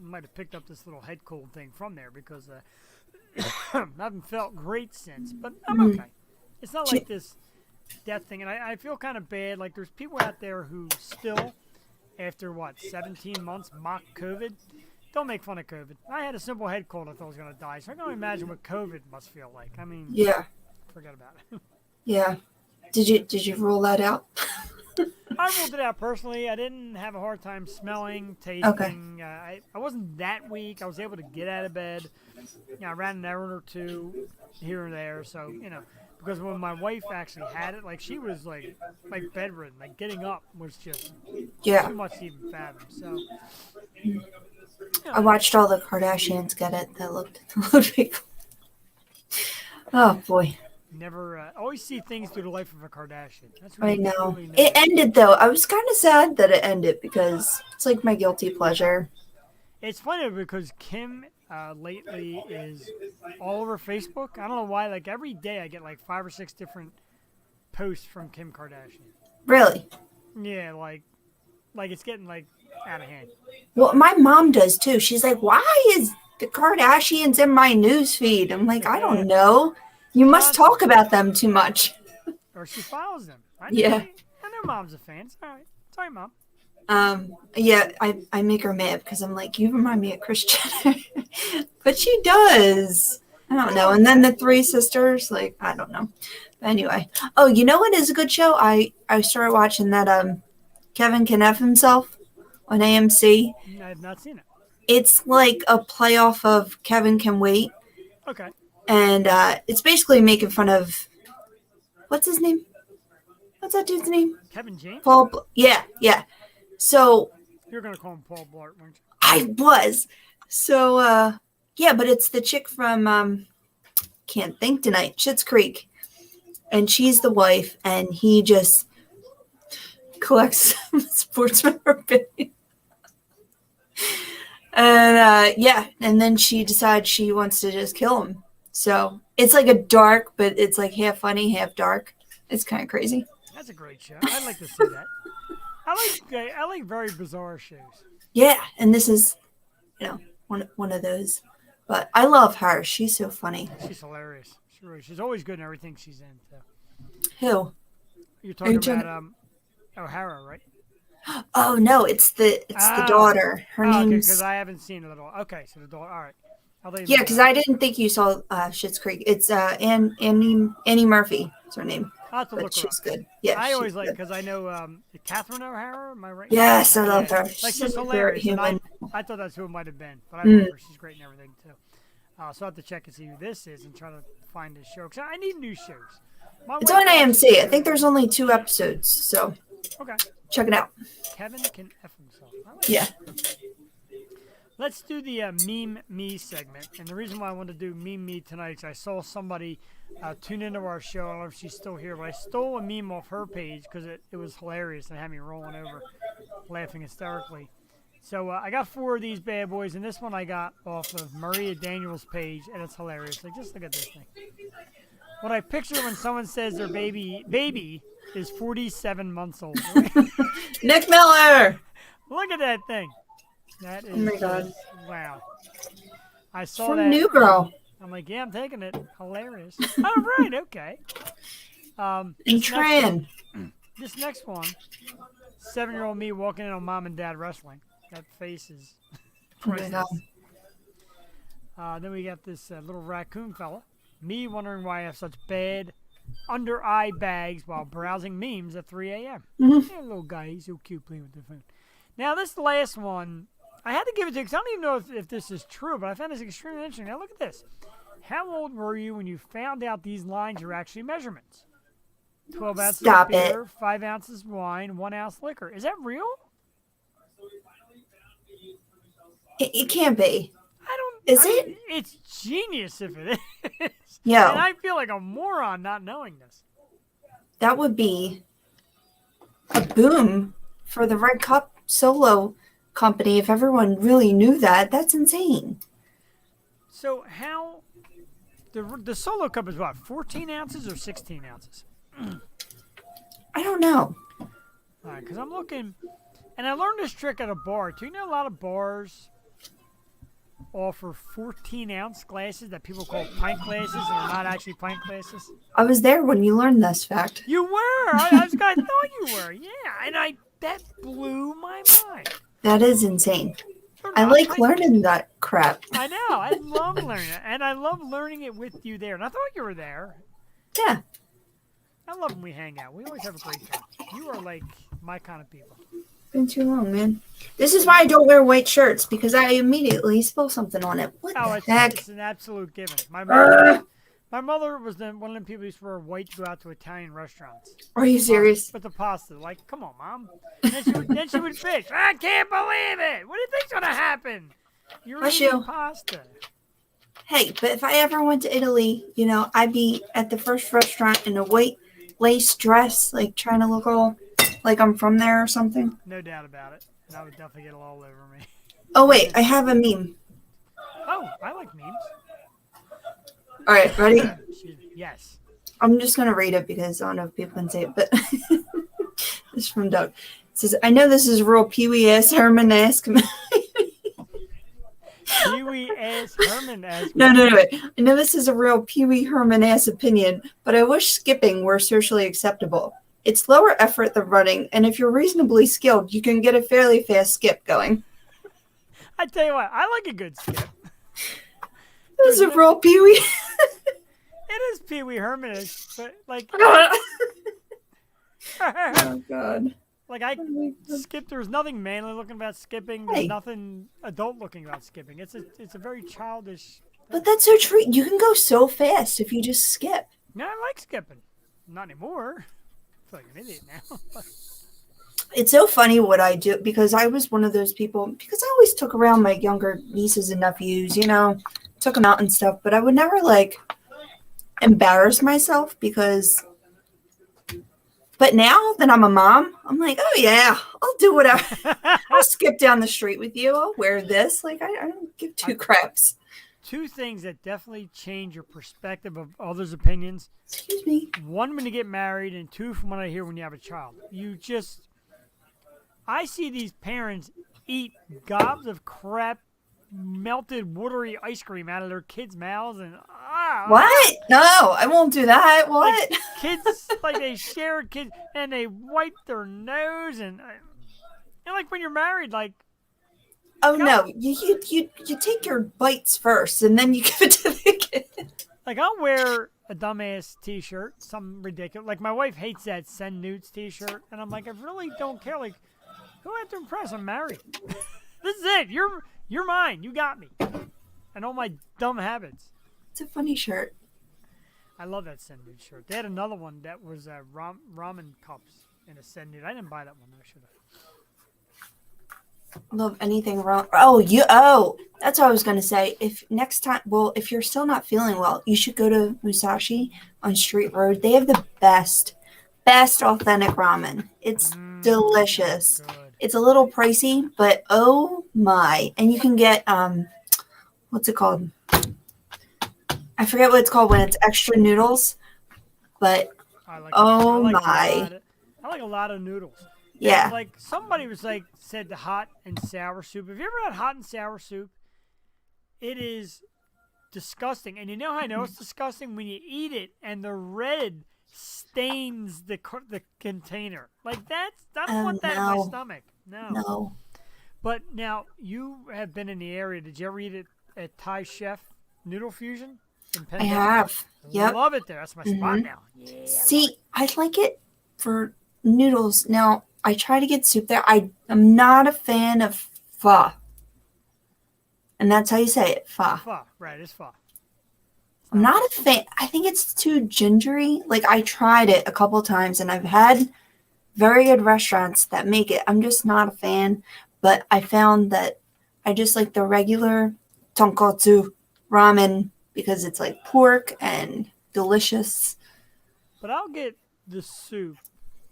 might have picked up this little head cold thing from there because I haven't felt great since, but I'm okay. It's not like this death thing, and I feel kind of bad. Like there's people out there who still, after 17 months, mock COVID. Don't make fun of COVID. I had a simple head cold. I thought I was going to die, so I can only imagine what COVID must feel like. I mean, forget about it. Yeah. Did you rule that out? I ruled it out personally. I didn't have a hard time smelling, tasting. I wasn't that weak. I was able to get out of bed. I ran an errand or two here and there. So, because when my wife actually had it, like she was like bedridden. Like getting up was just too much to even fathom. So, I watched all the Kardashians get it. That looked big. Oh boy. Never always see things through the life of a Kardashian. That's I know. It ended though. I was kind of sad that it ended because it's like my guilty pleasure. It's funny because Kim lately is all over Facebook. I don't know why. Like every day I get like 5 or 6 different posts from Kim Kardashian. Really? Yeah, like it's getting like out of hand. Well, my mom does too. She's like, "Why is the Kardashians in my news feed?" I'm like, "I don't know. You must talk about them too much." Or she follows them. I know mom's a fan. It's all right. Sorry, Mom. Yeah, I make her mad because I'm like, you remind me of Christian. But she does. I don't know. And then the 3 sisters, like, I don't know. But anyway. Oh, you know what is a good show? I started watching that Kevin Can F Himself on AMC. I have not seen it. It's like a playoff of Kevin Can Wait. Okay. And it's basically making fun of, what's his name? What's that dude's name? Kevin James? Paul. Yeah. So. You're going to call him Paul Blart, weren't you? I was. So, but it's the chick from, can't think tonight, Schitt's Creek. And she's the wife, and he just collects sports memorabilia. And, and then she decides she wants to just kill him. So it's like a dark, but it's like half funny, half dark. It's kind of crazy. That's a great show. I'd like to see that. I like very bizarre shows. Yeah, and this is, one of those. But I love her. She's so funny. She's hilarious. She's always good in everything she's in. So. Who? You're talking about O'Hara, right? Oh no, it's the daughter. Her name's because I haven't seen it at all. Okay, so the daughter. All right. Yeah, because I didn't think you saw Schitt's Creek. It's Annie Murphy. Is her name. I'll have to look her she's up. good. Yeah, I always like because I know Catherine O'Hara. Am I right? Yes, I love her. Like she's hilarious. And I thought that's who it might have been, but I love her. She's great and everything too. So I have to check and see who this is and try to find this show because I need new shows. It's on AMC. I think there's only 2 episodes, so okay, check it out. Kevin Can F Himself. Yeah. Let's do the Meme Me segment. And the reason why I wanted to do Meme Me tonight is I saw somebody tune into our show. I don't know if she's still here, but I stole a meme off her page because it was hilarious and had me rolling over, laughing hysterically. So I got 4 of these bad boys, and this one I got off of Maria Daniels' page, and it's hilarious. Like, just look at this thing. What I picture when someone says their baby is 47 months old. Nick Miller! Look at that thing. That is, oh my God. Wow. I saw From that. New Girl. I'm like, yeah, I'm taking it. Hilarious. Oh, right, okay. And Tran. This next one, 7-year-old me walking in on mom and dad wrestling. That face is priceless. Then we got this little raccoon fella. Me wondering why I have such bad under-eye bags while browsing memes at 3 a.m. Mm-hmm. Yeah, little guy, he's so cute playing with the phone. Now, this last one, I had to give it to you because I don't even know if this is true, but I found this extremely interesting. Now, look at this. How old were you when you found out these lines are actually measurements? 12 ounces of beer, 5 ounces wine, 1 ounce liquor. Is that real? It can't be. Is it? It's genius if it is. Yeah. And I feel like a moron not knowing this. That would be a boom for the Red Cup solo company if everyone really knew that. That's insane. So how the solo cup is what, 14 ounces or 16 ounces? I don't know. All right, because I'm looking, and I learned this trick at a bar. Do you know a lot of bars offer 14-ounce glasses that people call pint glasses and are not actually pint glasses? I was there when you learned this fact. You were. I thought you were. Yeah, and that blew my mind. That is insane. I like learning that crap. I know. I love learning it, and I love learning it with you there. And I thought you were there. Yeah. I love when we hang out. We always have a great time. You are like my kind of people. Been too long, man. This is why I don't wear white shirts, because I immediately spill something on it. What the heck? It's an absolute given. My mother was one of the people who used to wear white to go out to Italian restaurants. Are you serious? With the pasta. Like, come on, Mom. And then she would bitch. I can't believe it. What do you think's going to happen? You're eating pasta. Hey, but if I ever went to Italy, I'd be at the first restaurant in a white lace dress, like trying to look all like I'm from there or something. No doubt about it. And I would definitely get it all over me. Oh, wait. I have a meme. Oh, I like memes. All right. Ready? Yes. I'm just going to read it because I don't know if people can say it, but it's from Doug. It says, I know this is real Pee-wee-ass Herman-esque. Pee-wee-ass Herman-esque. No, wait. I know this is a real Pee-wee Herman-ass opinion, but I wish skipping were socially acceptable. It's lower effort than running, and if you're reasonably skilled, you can get a fairly fast skip going. I tell you what, I like a good skip. This is a real Pee-wee. It is Pee-wee Herman-esque, but like... Oh, God. Like, I skipped. There's nothing manly looking about skipping. There's nothing adult looking about skipping. It's a very childish thing. But that's so true. You can go so fast if you just skip. Yeah, I like skipping. Not anymore. I feel like an idiot now. It's so funny what I do, because I was one of those people, because I always took around my younger nieces and nephews, took them out and stuff, but I would never, embarrass myself because... But now that I'm a mom, I'm like, oh, yeah, I'll do whatever. I'll skip down the street with you. I'll wear this. I don't give two craps. 2 things that definitely change your perspective of others' opinions. Excuse me. 1, when you get married, and 2, from what I hear when you have a child. I see these parents eat gobs of crap, melted, watery ice cream out of their kids' mouths, and what? No, I won't do that. What? Like kids, they share kids, and they wipe their nose, and when you're married, oh no, you take your bites first, and then you give it to the kid. I'll wear a dumbass T-shirt, something ridiculous. My wife hates that Send Nudes T-shirt, and I'm like, I really don't care. Who I have to impress? I'm married. This is it. You're mine. You got me. And all my dumb habits. It's a funny shirt. I love that Send Nude shirt. They had another one that was ramen cups in a Send Nude. I didn't buy that one. I should have. love anything wrong. Oh, that's what I was gonna say. If next time, well, if you're still not feeling well, you should go to Musashi on Street Road. They have the best authentic ramen. It's delicious. Good. It's a little pricey, but oh my! And you can get what's it called? I forget what it's called when it's extra noodles, but I like my. I like a lot of noodles. Yeah. Like somebody was like said the hot and sour soup. Have you ever had hot and sour soup? It is disgusting. And you know how I know it's disgusting? When you eat it and the red stains the container. Like I don't want that in my stomach. No. But now you have been in the area. Did you ever eat it at Thai Chef Noodle Fusion in Penn? I have. Yep. Love it there. That's my spot now. Yeah, see, I like it for noodles. Now, I try to get soup there. I'm not a fan of pho. And that's how you say it, pho. Pho, right, it's pho. I'm not a fan. I think it's too gingery. Like, I tried it a couple times, and I've had very good restaurants that make it. I'm just not a fan. But I found that I just like the regular tonkotsu ramen because it's like pork and delicious. But I'll get the soup,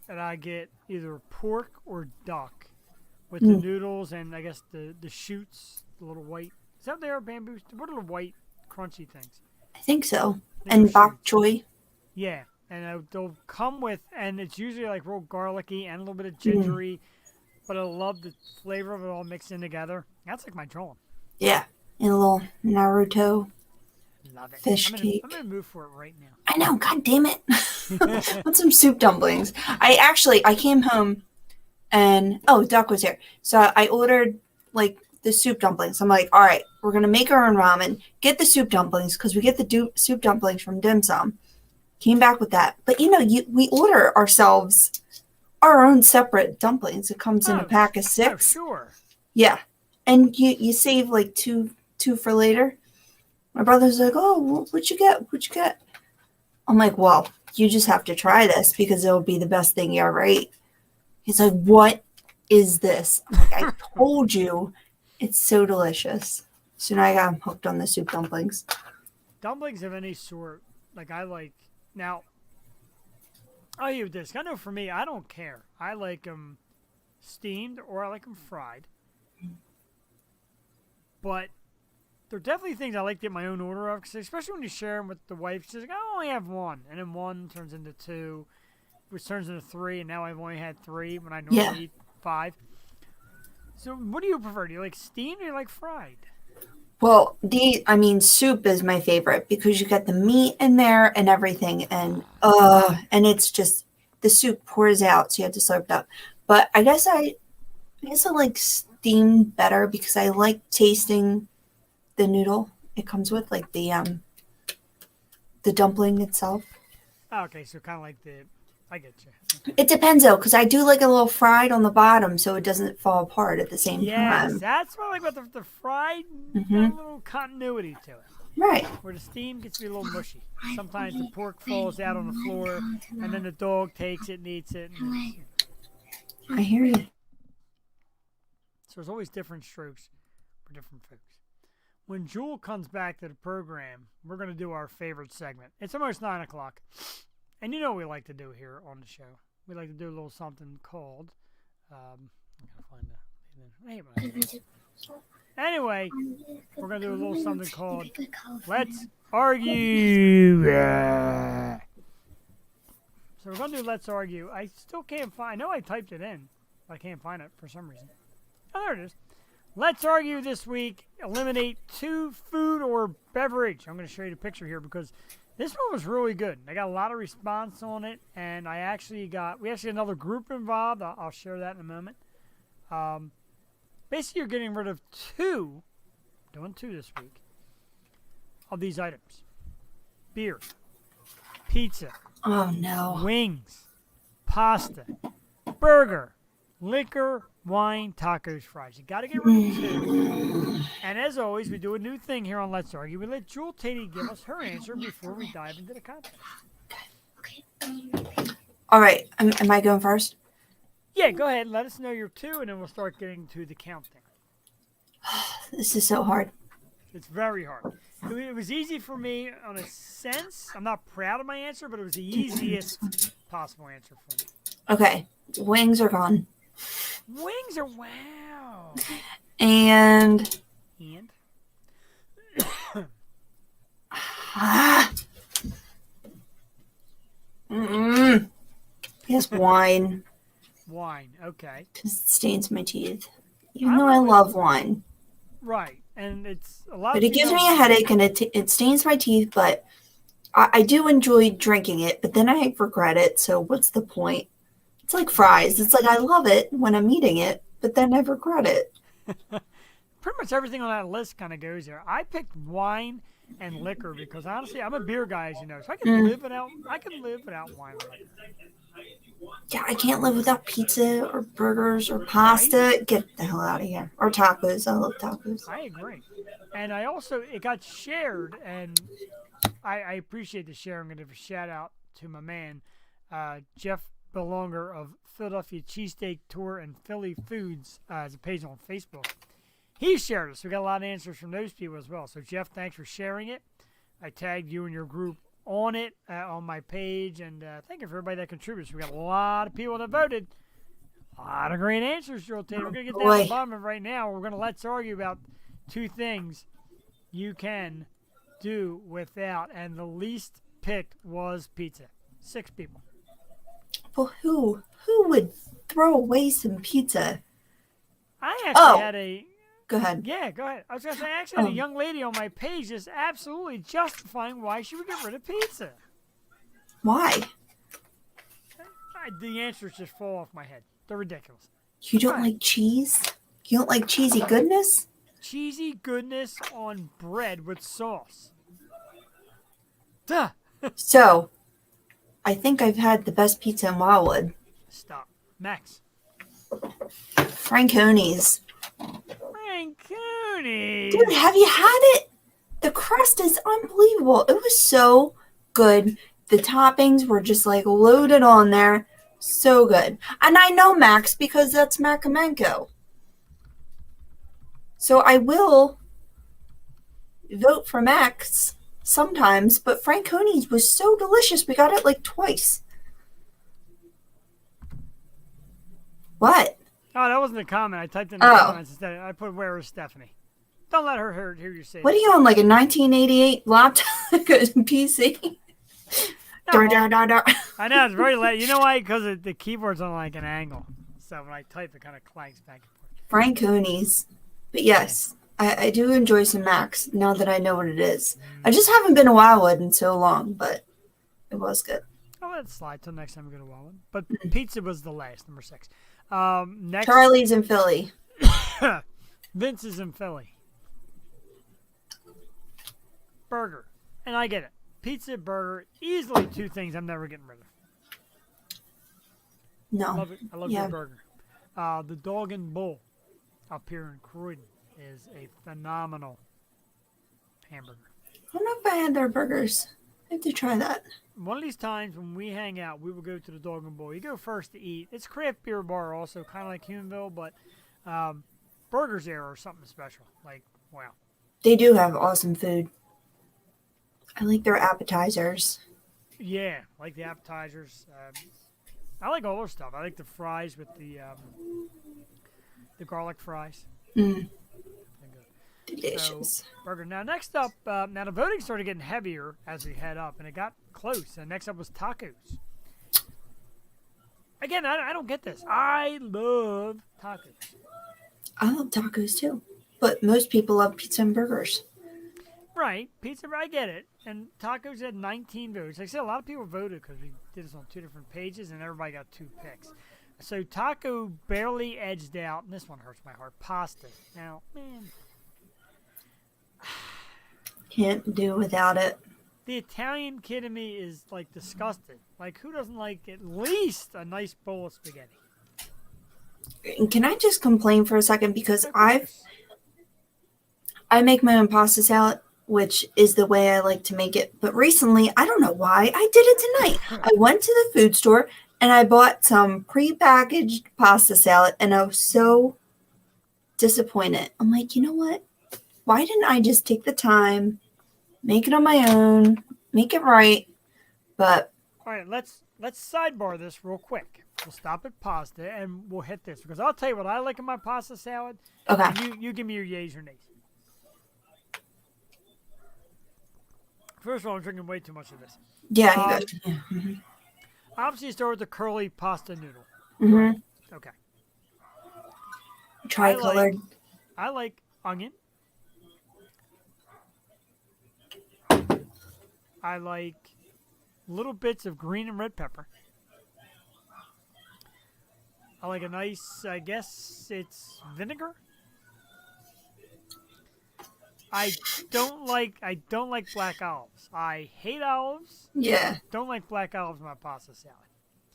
and I get either pork or duck with the noodles and I guess the shoots, the little white. Is that what they are, bamboo? What are the white crunchy things? I think so. And bok choy. Yeah, and they'll come with, and it's usually like real garlicky and a little bit of gingery, but I love the flavor of it all mixed in together. That's like my drawing. Yeah, and a little Naruto. Love it. Fish cake. I'm gonna move for it right now. I know, god damn it. Want some soup dumplings. I came home and Duck was here. So I ordered like the soup dumplings. I'm like, all right, we're gonna make our own ramen, get the soup dumplings, because we get the soup dumplings from Dim Sum. Came back with that. But we order ourselves our own separate dumplings. It comes in a pack of 6. Oh, sure. Yeah. And you save like two for later. My brother's like, oh, what'd you get? I'm like, well, you just have to try this because it'll be the best thing you ever ate. He's like, what is this? I'm like, I told you, it's so delicious. So now I got him hooked on the soup dumplings. Dumplings of any sort, like I like. Now, I'll you with this. I know for me, I don't care. I like them steamed or I like them fried. But there are definitely things I like to get my own order of, 'cause especially when you share them with the wife. She's like, I only have one. And then one turns into 2, which turns into 3, and now I've only had 3 when I normally eat 5. So what do you prefer? Do you like steamed or you like fried? Well, soup is my favorite because you get the meat in there and everything, and it's just the soup pours out, so you have to slurp it up. But I guess I like steamed better because I like tasting the noodle it comes with, like the dumpling itself. Oh, okay, so kind of like I get you. Okay. It depends though, because I do like a little fried on the bottom so it doesn't fall apart at the same time. Yes, that's what I like about the fried. Got a little continuity to it. Right. Where the steam gets to be a little mushy. Sometimes the pork falls out on the floor, and then the dog takes it and eats it. And I hear you. So there's always different strokes for different folks. When Jewel comes back to the program, we're going to do our favorite segment. It's almost 9 o'clock. And you know what we like to do here on the show. We like to do a little something called... I'm going to find that. Anyway, we're going to do a little something called Let's Argue. So we're going to do Let's Argue. I still can't find... I know I typed it in, but I can't find it for some reason. Oh, there it is. Let's argue this week. Eliminate 2 food or beverage. I'm going to show you the picture here because this one was really good. I got a lot of response on it, and we actually had another group involved. I'll share that in a moment. Basically, you're getting rid of 2, doing 2 this week, of these items. Beer, pizza, oh no, wings, pasta, burger, liquor, wine, tacos, fries. You got to get rid of 2. And as always, we do a new thing here on Let's Argue. We let Jewel Tatey give us her answer before we dive into the content. All right. Am I going first? Yeah, go ahead. Let us know your 2, and then we'll start getting to the countdown. This is so hard. It's very hard. It was easy for me on a sense. I'm not proud of my answer, but it was the easiest possible answer for me. Okay, wings are gone. Wings are wow. And yes, wine. Wine, okay. Because it stains my teeth. Even though I love wine. Right, and it's a lot. But it gives me a headache and it stains my teeth, but I do enjoy drinking it, but then I regret it, so what's the point? It's like fries. It's like I love it when I'm eating it, but then I regret it. Pretty much everything on that list kind of goes there. I picked wine and liquor because honestly, I'm a beer guy, as you know, so I can live without. I can live without wine and liquor. Yeah, I can't live without pizza or burgers or pasta. Right? Get the hell out of here. Or tacos. I love tacos. I agree. And I also, it got shared, and I appreciate the share. I'm going to give a shout out to my man, Jeff Belonger of Philadelphia Cheesesteak Tour and Philly Foods as a page on Facebook. He shared it, so we got a lot of answers from those people as well. So, Jeff, thanks for sharing it. I tagged you and your group on it on my page, and thank you for everybody that contributes. We got a lot of people that voted. A lot of great answers, Joel Taylor. We're going to get down to the bottom of it right now. We're going to let's argue about 2 things you can do without, and the least picked was pizza. 6 people. Well, who would throw away some pizza? I actually had a... Go ahead. Yeah, go ahead. I was going to say, I actually had a young lady on my page just absolutely justifying why she would get rid of pizza. Why? The answers just fall off my head. They're ridiculous. You don't like cheese? You don't like cheesy goodness? Cheesy goodness on bread with sauce. Duh. So, I think I've had the best pizza in Wildwood. Stop. Max. Franconi's. Franconi's. Dude, have you had it? The crust is unbelievable. It was so good. The toppings were just like loaded on there. So good. And I know Max because that's Makamenko. So I will vote for Max sometimes, but Franconi's was so delicious. We got it like twice. What? Oh, that wasn't a comment. I typed in the comments instead. I put, where is Stephanie? Don't let her hear you say What are you on, like a 1988 laptop PC? No, I know, it's very late. You know why? Because the keyboard's on like an angle. So when I type, it kind of clanks back and forth. Franconi's. But yes, I do enjoy some Max now that I know what it is. I just haven't been to Wildwood in so long, but it was good. I'll let it slide till next time we go to Wildwood. But pizza was the last, number 6. Next, Charlie's in Philly. Vince is in Philly. Burger. And I get it. Pizza, burger, easily 2 things I'm never getting rid of. No. I love your burger. The Dog and Bull up here in Croydon is a phenomenal hamburger. I don't know if I had their burgers. I have to try that. One of these times when we hang out, we will go to the Dog and Bull. You go first to eat. It's a craft beer bar also, kind of like Humanville, but burgers there are something special. Like, wow. They do have awesome food. I like their appetizers. Yeah, I like the appetizers. I like all their stuff. I like the fries with the garlic fries. Delicious. So, burger. Now, next up, now the voting started getting heavier as we head up, and it got close. And next up was tacos. Again, I don't get this. I love tacos. I love tacos too, but most people love pizza and burgers. Right, pizza, I get it. And tacos had 19 votes. Like I said, a lot of people voted because we did this on 2 different pages, and everybody got 2 picks. So taco barely edged out, and this one hurts my heart, pasta. Now, man. Can't do without it. The Italian kid in me is, like, disgusted. Like, who doesn't like at least a nice bowl of spaghetti? And can I just complain for a second? Because I make my own pasta salad, which is the way I like to make it. But recently, I don't know why, I did it tonight. I went to the food store, and I bought some prepackaged pasta salad, and I was so disappointed. I'm like, you know what? Why didn't I just take the time, make it on my own, make it right? But All right, let's sidebar this real quick. We'll stop at pasta and we'll hit this because I'll tell you what I like in my pasta salad. okay, And you give me your yays or nays. First of all, I'm drinking way too much of this. yeah, you Um, got yeah. Obviously, you start with the curly pasta noodle. Mm-hmm. Okay. Tricolored. I like onion. I like little bits of green and red pepper. I like a nice, I guess it's vinegar. I don't like black olives. I hate olives. Yeah. Don't like black olives in my pasta salad.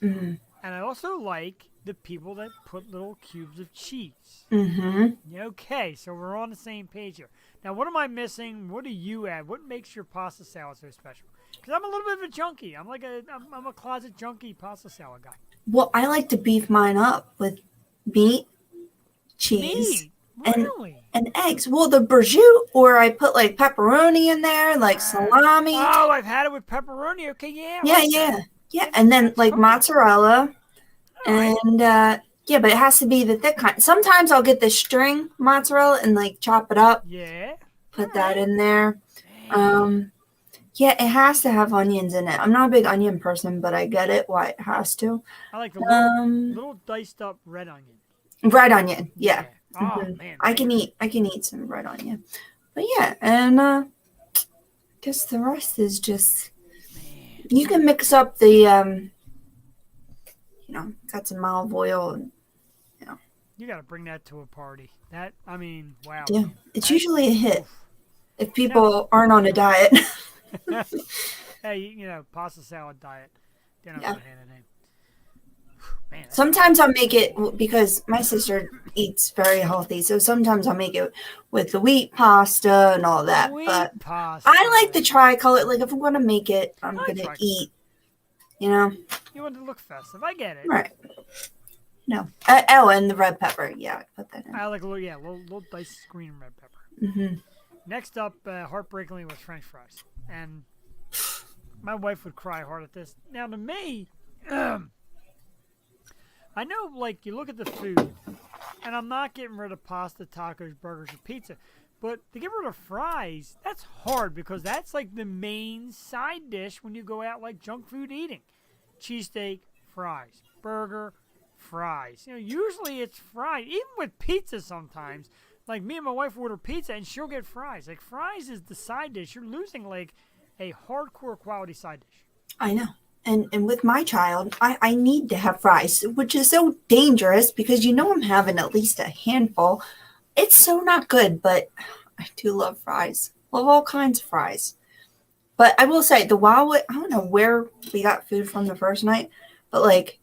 Mm-hmm. And I also like the people that put little cubes of cheese. Mm-hmm. Okay, so we're on the same page here. Now, what am I missing? What do you add? What makes your pasta salad so special? Because I'm a little bit of a junkie. I'm a closet junkie pasta salad guy. Well, I like to beef mine up with meat, cheese, Meat? Really? and eggs. Well, the prosciutto, or I put like pepperoni in there, like salami. Oh, I've had it with pepperoni. Okay, yeah. Yeah, yeah, yeah. And then like mozzarella, and yeah, but it has to be the thick kind. Sometimes I'll get the string mozzarella and like chop it up. Yeah. Put that in there. Yeah, it has to have onions in it. I'm not a big onion person, but I get it why it has to. I like the little diced up red onion. Red onion, yeah. Oh Mhm. man. I can eat some red onion. But yeah, and I guess the rest is just you can mix up the got some olive oil and You got to bring that to a party. Wow. yeah, it's usually a hit Oof. if people aren't on a diet. Hey, pasta salad diet. They don't Yeah. go hand in hand. Man, that's Sometimes I'll make it because my sister eats very healthy, so sometimes I'll make it with the wheat pasta and all that. Wheat But pasta. I like the tricolor. Like if I'm gonna make it, I'm I gonna tricolor. eat. You want to look festive. I get it. Right. No. And the red pepper. Yeah, I put that in. I like little diced green and red pepper. Mm-hmm. Next up, heartbreakingly, was French fries, and my wife would cry hard at this. Now, to me, I know, like, you look at the food, and I'm not getting rid of pasta, tacos, burgers, or pizza, but to get rid of fries, that's hard because that's like the main side dish when you go out like junk food eating. Cheesesteak, fries. Burger, fries. Usually it's fried. Even with pizza sometimes. Like me and my wife order pizza and she'll get fries. Like fries is the side dish. You're losing like a hardcore quality side dish. I know. And with my child, I need to have fries, which is so dangerous because I'm having at least a handful. It's so not good, but I do love fries. Love all kinds of fries. But I will say, the Wildwood, I don't know where we got food from the first night, but like,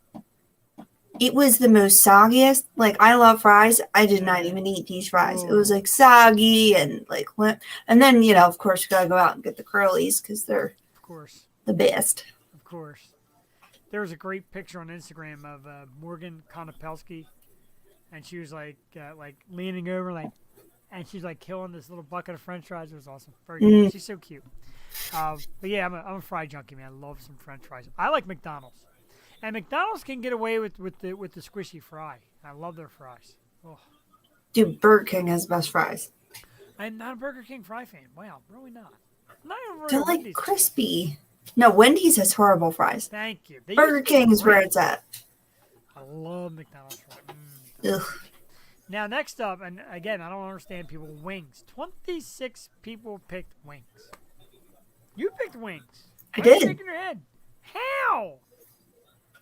it was the most soggiest. Like, I love fries. I did not even eat these fries. It was like soggy and like, and then, of course, you gotta go out and get the curlies because they're Of course. the best. Of course. There was a great picture on Instagram of Morgan Konopelski, and she was like leaning over, and she's like killing this little bucket of French fries. It was awesome. Very good. She's so cute. But yeah, I'm a fry junkie, man. I love some French fries. I like McDonald's, and McDonald's can get away with the squishy fry. I love their fries. Oh. Dude, Burger King has best fries. I'm not a Burger King fry fan. Wow, really not. I'm not even really They're a like Wendy's crispy. No, Wendy's has horrible fries. Thank you. Burger King is where it's at. I love McDonald's fries. Ugh. Now, next up, and again, I don't understand people, wings. 26 people picked wings. You picked wings. I Why are you did. shaking your head? How?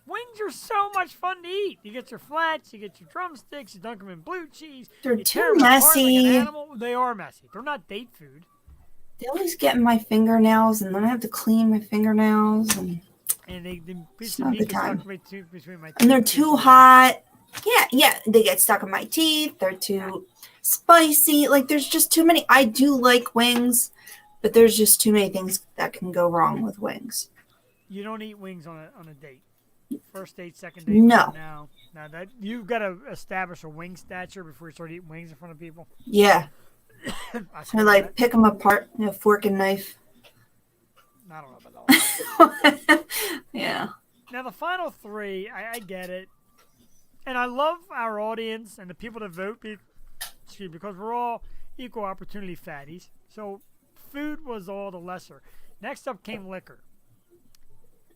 Wings are so much fun to eat. You get your flats, you get your drumsticks, you dunk them in blue cheese. They're you too tear 'em apart like an messy. animal. They are messy. They're not date food. They always get in my fingernails, and then I have to clean my fingernails, and The piece not of the meat gets time. stuck between my teeth. they're too hot. Yeah, they get stuck in my teeth. They're too spicy. Like, there's just too many. I do like wings, but there's just too many things that can go wrong with wings. You don't eat wings on a date. First date, second date? No. No. No, that you've got to establish a wing stature before you start eating wings in front of people. Yeah. I I suppose like that. pick them apart, fork and knife. I don't know about that. Yeah. Now the final three, I get it, and I love our audience and the people that vote. Because we're all equal opportunity fatties. So food was all the lesser. Next up came liquor.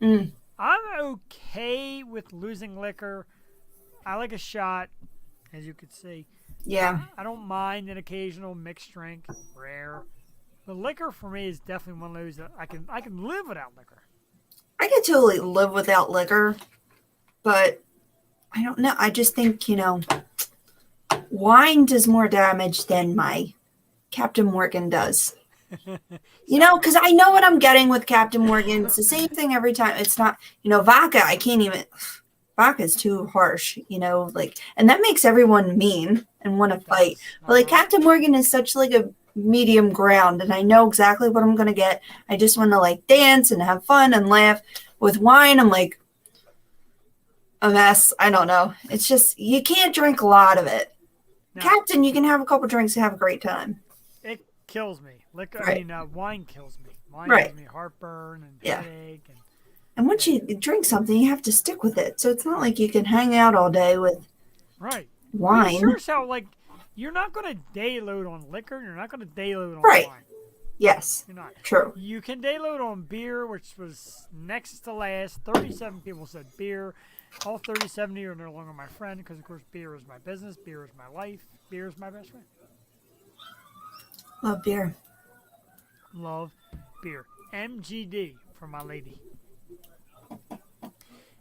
Mm. I'm okay with losing liquor. I like a shot, as you could see. Yeah. I don't mind an occasional mixed drink, rare. But liquor for me is definitely one of those that I can live without liquor. I could totally live without liquor, but I don't know. I just think, wine does more damage than my Captain Morgan does. Because I know what I'm getting with Captain Morgan. It's the same thing every time. It's not, vodka. I can't even. Vodka is too harsh, and that makes everyone mean and want to fight. But like Captain Morgan is such like a medium ground, and I know exactly what I'm gonna get. I just want to like dance and have fun and laugh. With wine, I'm like a mess. I don't know. It's just you can't drink a lot of it. No. Captain, you can have a couple drinks and have a great time. It kills me. Liquor, right. Wine kills me. Wine right. gives me heartburn and headache. And once you drink something, you have to stick with it. So it's not like you can hang out all day with wine. Sure as hell, like, you're not going to day load on liquor. You're not going to day load on wine. Yes. You're not. True. You can day load on beer, which was next to last. 37 people said beer. All 37 are no longer my friend because, of course, beer is my business. Beer is my life. Beer is my best friend. Love beer. Love beer. MGD for my lady.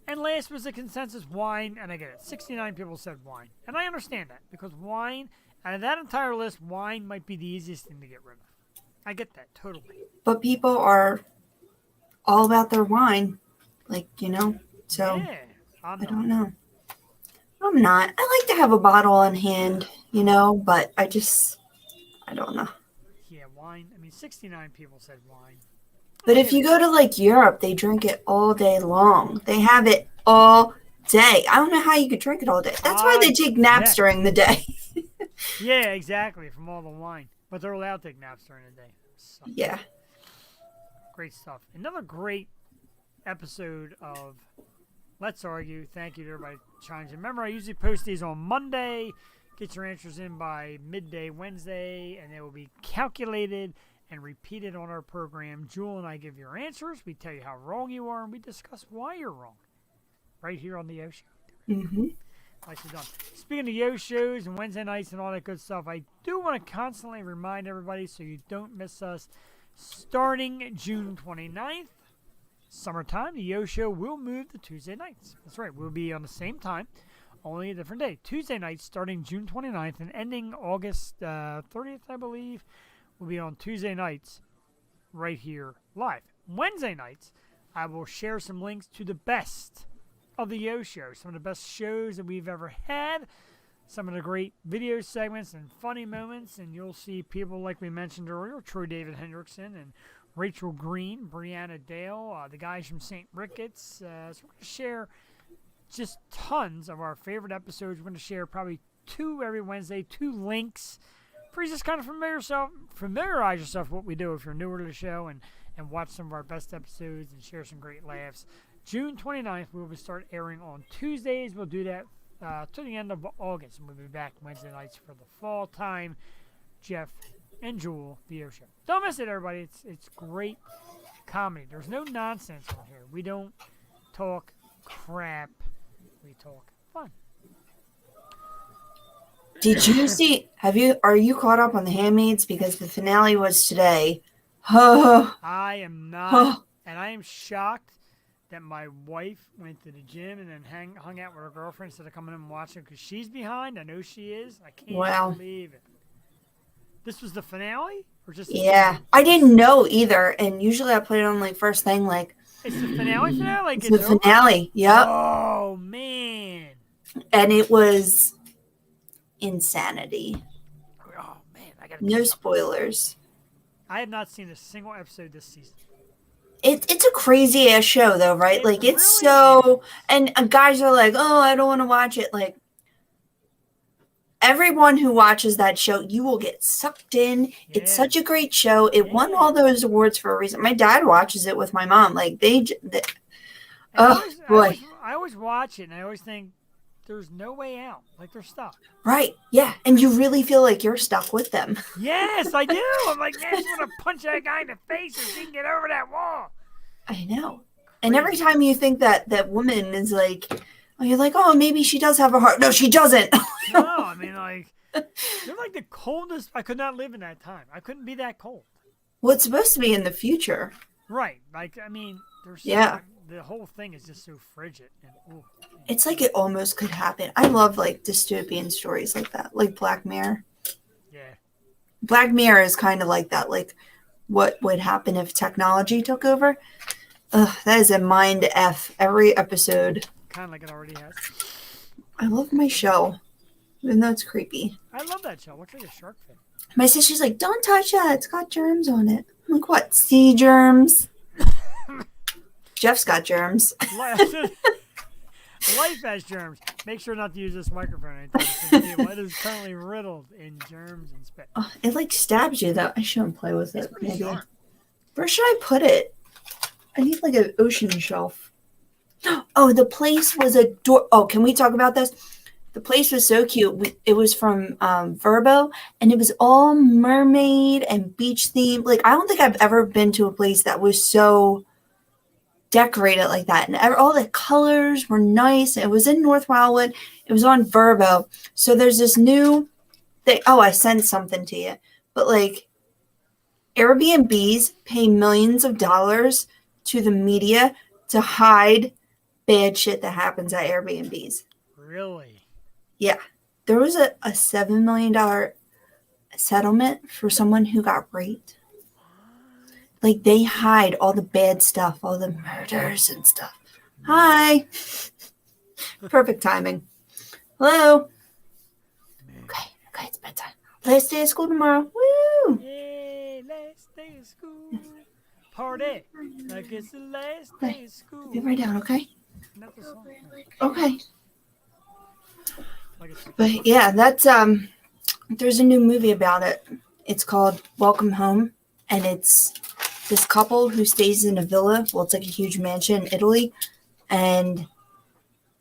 And last was the consensus wine, and I get it. 69 people said wine. And I understand that, because wine, out of that entire list, wine might be the easiest thing to get rid of. I get that, totally. But people are all about their wine, so yeah, I don't know. I'm not. I like to have a bottle on hand, but I don't know. Yeah, wine. 69 people said wine. But if you go to Europe, they drink it all day long. They have it all day. I don't know how you could drink it all day. That's why they take naps during the day. Yeah, exactly, from all the wine. But they're allowed to take naps during the day. So, yeah. Great stuff. Another great episode of Let's Argue. Thank you to everybody chimes in. Remember, I usually post these on Monday. Get your answers in by midday Wednesday, and they will be calculated and repeated on our program. Jewel and I give your answers. We tell you how wrong you are, and we discuss why you're wrong. Right here on the Yo Show. Mm-hmm. Nicely done. Speaking of Yo Shows and Wednesday nights and all that good stuff, I do want to constantly remind everybody so you don't miss us. Starting June 29th, summertime, the Yo Show will move to Tuesday nights. That's right. We'll be on the same time, only a different day. Tuesday nights starting June 29th and ending August 30th, I believe. Will be on Tuesday nights right here live. Wednesday nights, I will share some links to the best of the Yo Show, some of the best shows that we've ever had, some of the great video segments and funny moments, and you'll see people like we mentioned earlier, Troy David Hendrickson and Rachel Green, Brianna Dale, the guys from St. Ricketts. So we're going to share just tons of our favorite episodes. We're going to share probably 2 every Wednesday, 2 links for you just kind of familiarize yourself with what we do if you're newer to the show and watch some of our best episodes and share some great laughs. June 29th, we will start airing on Tuesdays. We'll do that to the end of August, and we'll be back Wednesday nights for the fall time. Jeff and Jewel, the Yo Show. Don't miss it, everybody. It's great comedy. There's no nonsense on here. We don't talk crap. We talk fun. Did you see? Are you caught up on The Handmaids? Because the finale was today. I am not, and I am shocked that my wife went to the gym and then hung out with her girlfriend instead of coming in and watching because she's behind. I know she is. I can't believe it. This was the finale, or just? Yeah, I didn't know either, and usually I put it on first thing It's the finale. It's the finale. Yep. Oh man. And it was insanity. Oh man, no spoilers. I have not seen a single episode this season. It's a crazy ass show though, right? It Like it's really so, is. and guys are like, oh, I don't want to watch it. Like everyone who watches that show, you will get sucked in. It's Yeah. such a great show. It won all Yeah. those awards for a reason. My dad watches it with my mom. Like And oh boy, I always watch it, and I always think there's no way out. Like they're stuck. right? Yeah, and you really feel like you're stuck with them. Yes, I do. I'm like, man, I just want to punch that guy in the face and see if he can get over that wall. I know. And every Crazy. time you think that woman is like, oh, you're like, oh, maybe she does have a heart. No, she doesn't. No, I mean, like, they're like the coldest. I could not live in that time. I couldn't be that cold. Well, it's supposed to be in the future. Right. Like, I mean, there's Yeah. the whole thing is just so frigid. And, ooh, It's like it almost could happen. I love like dystopian stories like that, like Black Mirror. yeah. Black Mirror is kind of like that, like what would happen if technology took over. Ugh, that is a mind F every episode. Kind of like it already has. I love my show, even though it's creepy. I love that show. Looks like a shark fin. My sister's like, don't touch that. It's got germs on it. I'm like, what? Sea germs? Jeff's got germs. Life has germs. Make sure not to use this microphone anytime soon. It is currently riddled in germs and spit. Oh, it like stabs you though. I shouldn't play with It's it. pretty Maybe. sharp. Where should I put it? I need like an ocean shelf. Oh, the place was Oh, can we talk about this? The place was so cute. It was from Verbo, and it was all mermaid and beach themed. Like I don't think I've ever been to a place that was so decorated like that, and all the colors were nice. It was in North Wildwood. It was on Verbo. So there's this new thing. Oh, I sent something to you, but like Airbnbs pay millions of dollars to the media to hide bad shit that happens at Airbnbs. Really? Yeah. There was a $7 million settlement for someone who got raped. Like they hide all the bad stuff, all the murders and stuff. Hi. Perfect timing. Hello. Okay, it's bedtime. Last day of school tomorrow. Woo! Yay, last day of school. Party. Like it's the last Okay. day of school. Be right down, okay? Not the song. Okay. Like it's But yeah, that's there's a new movie about it. It's called Welcome Home, and it's this couple who stays in a villa. Well, it's like a huge mansion in Italy, and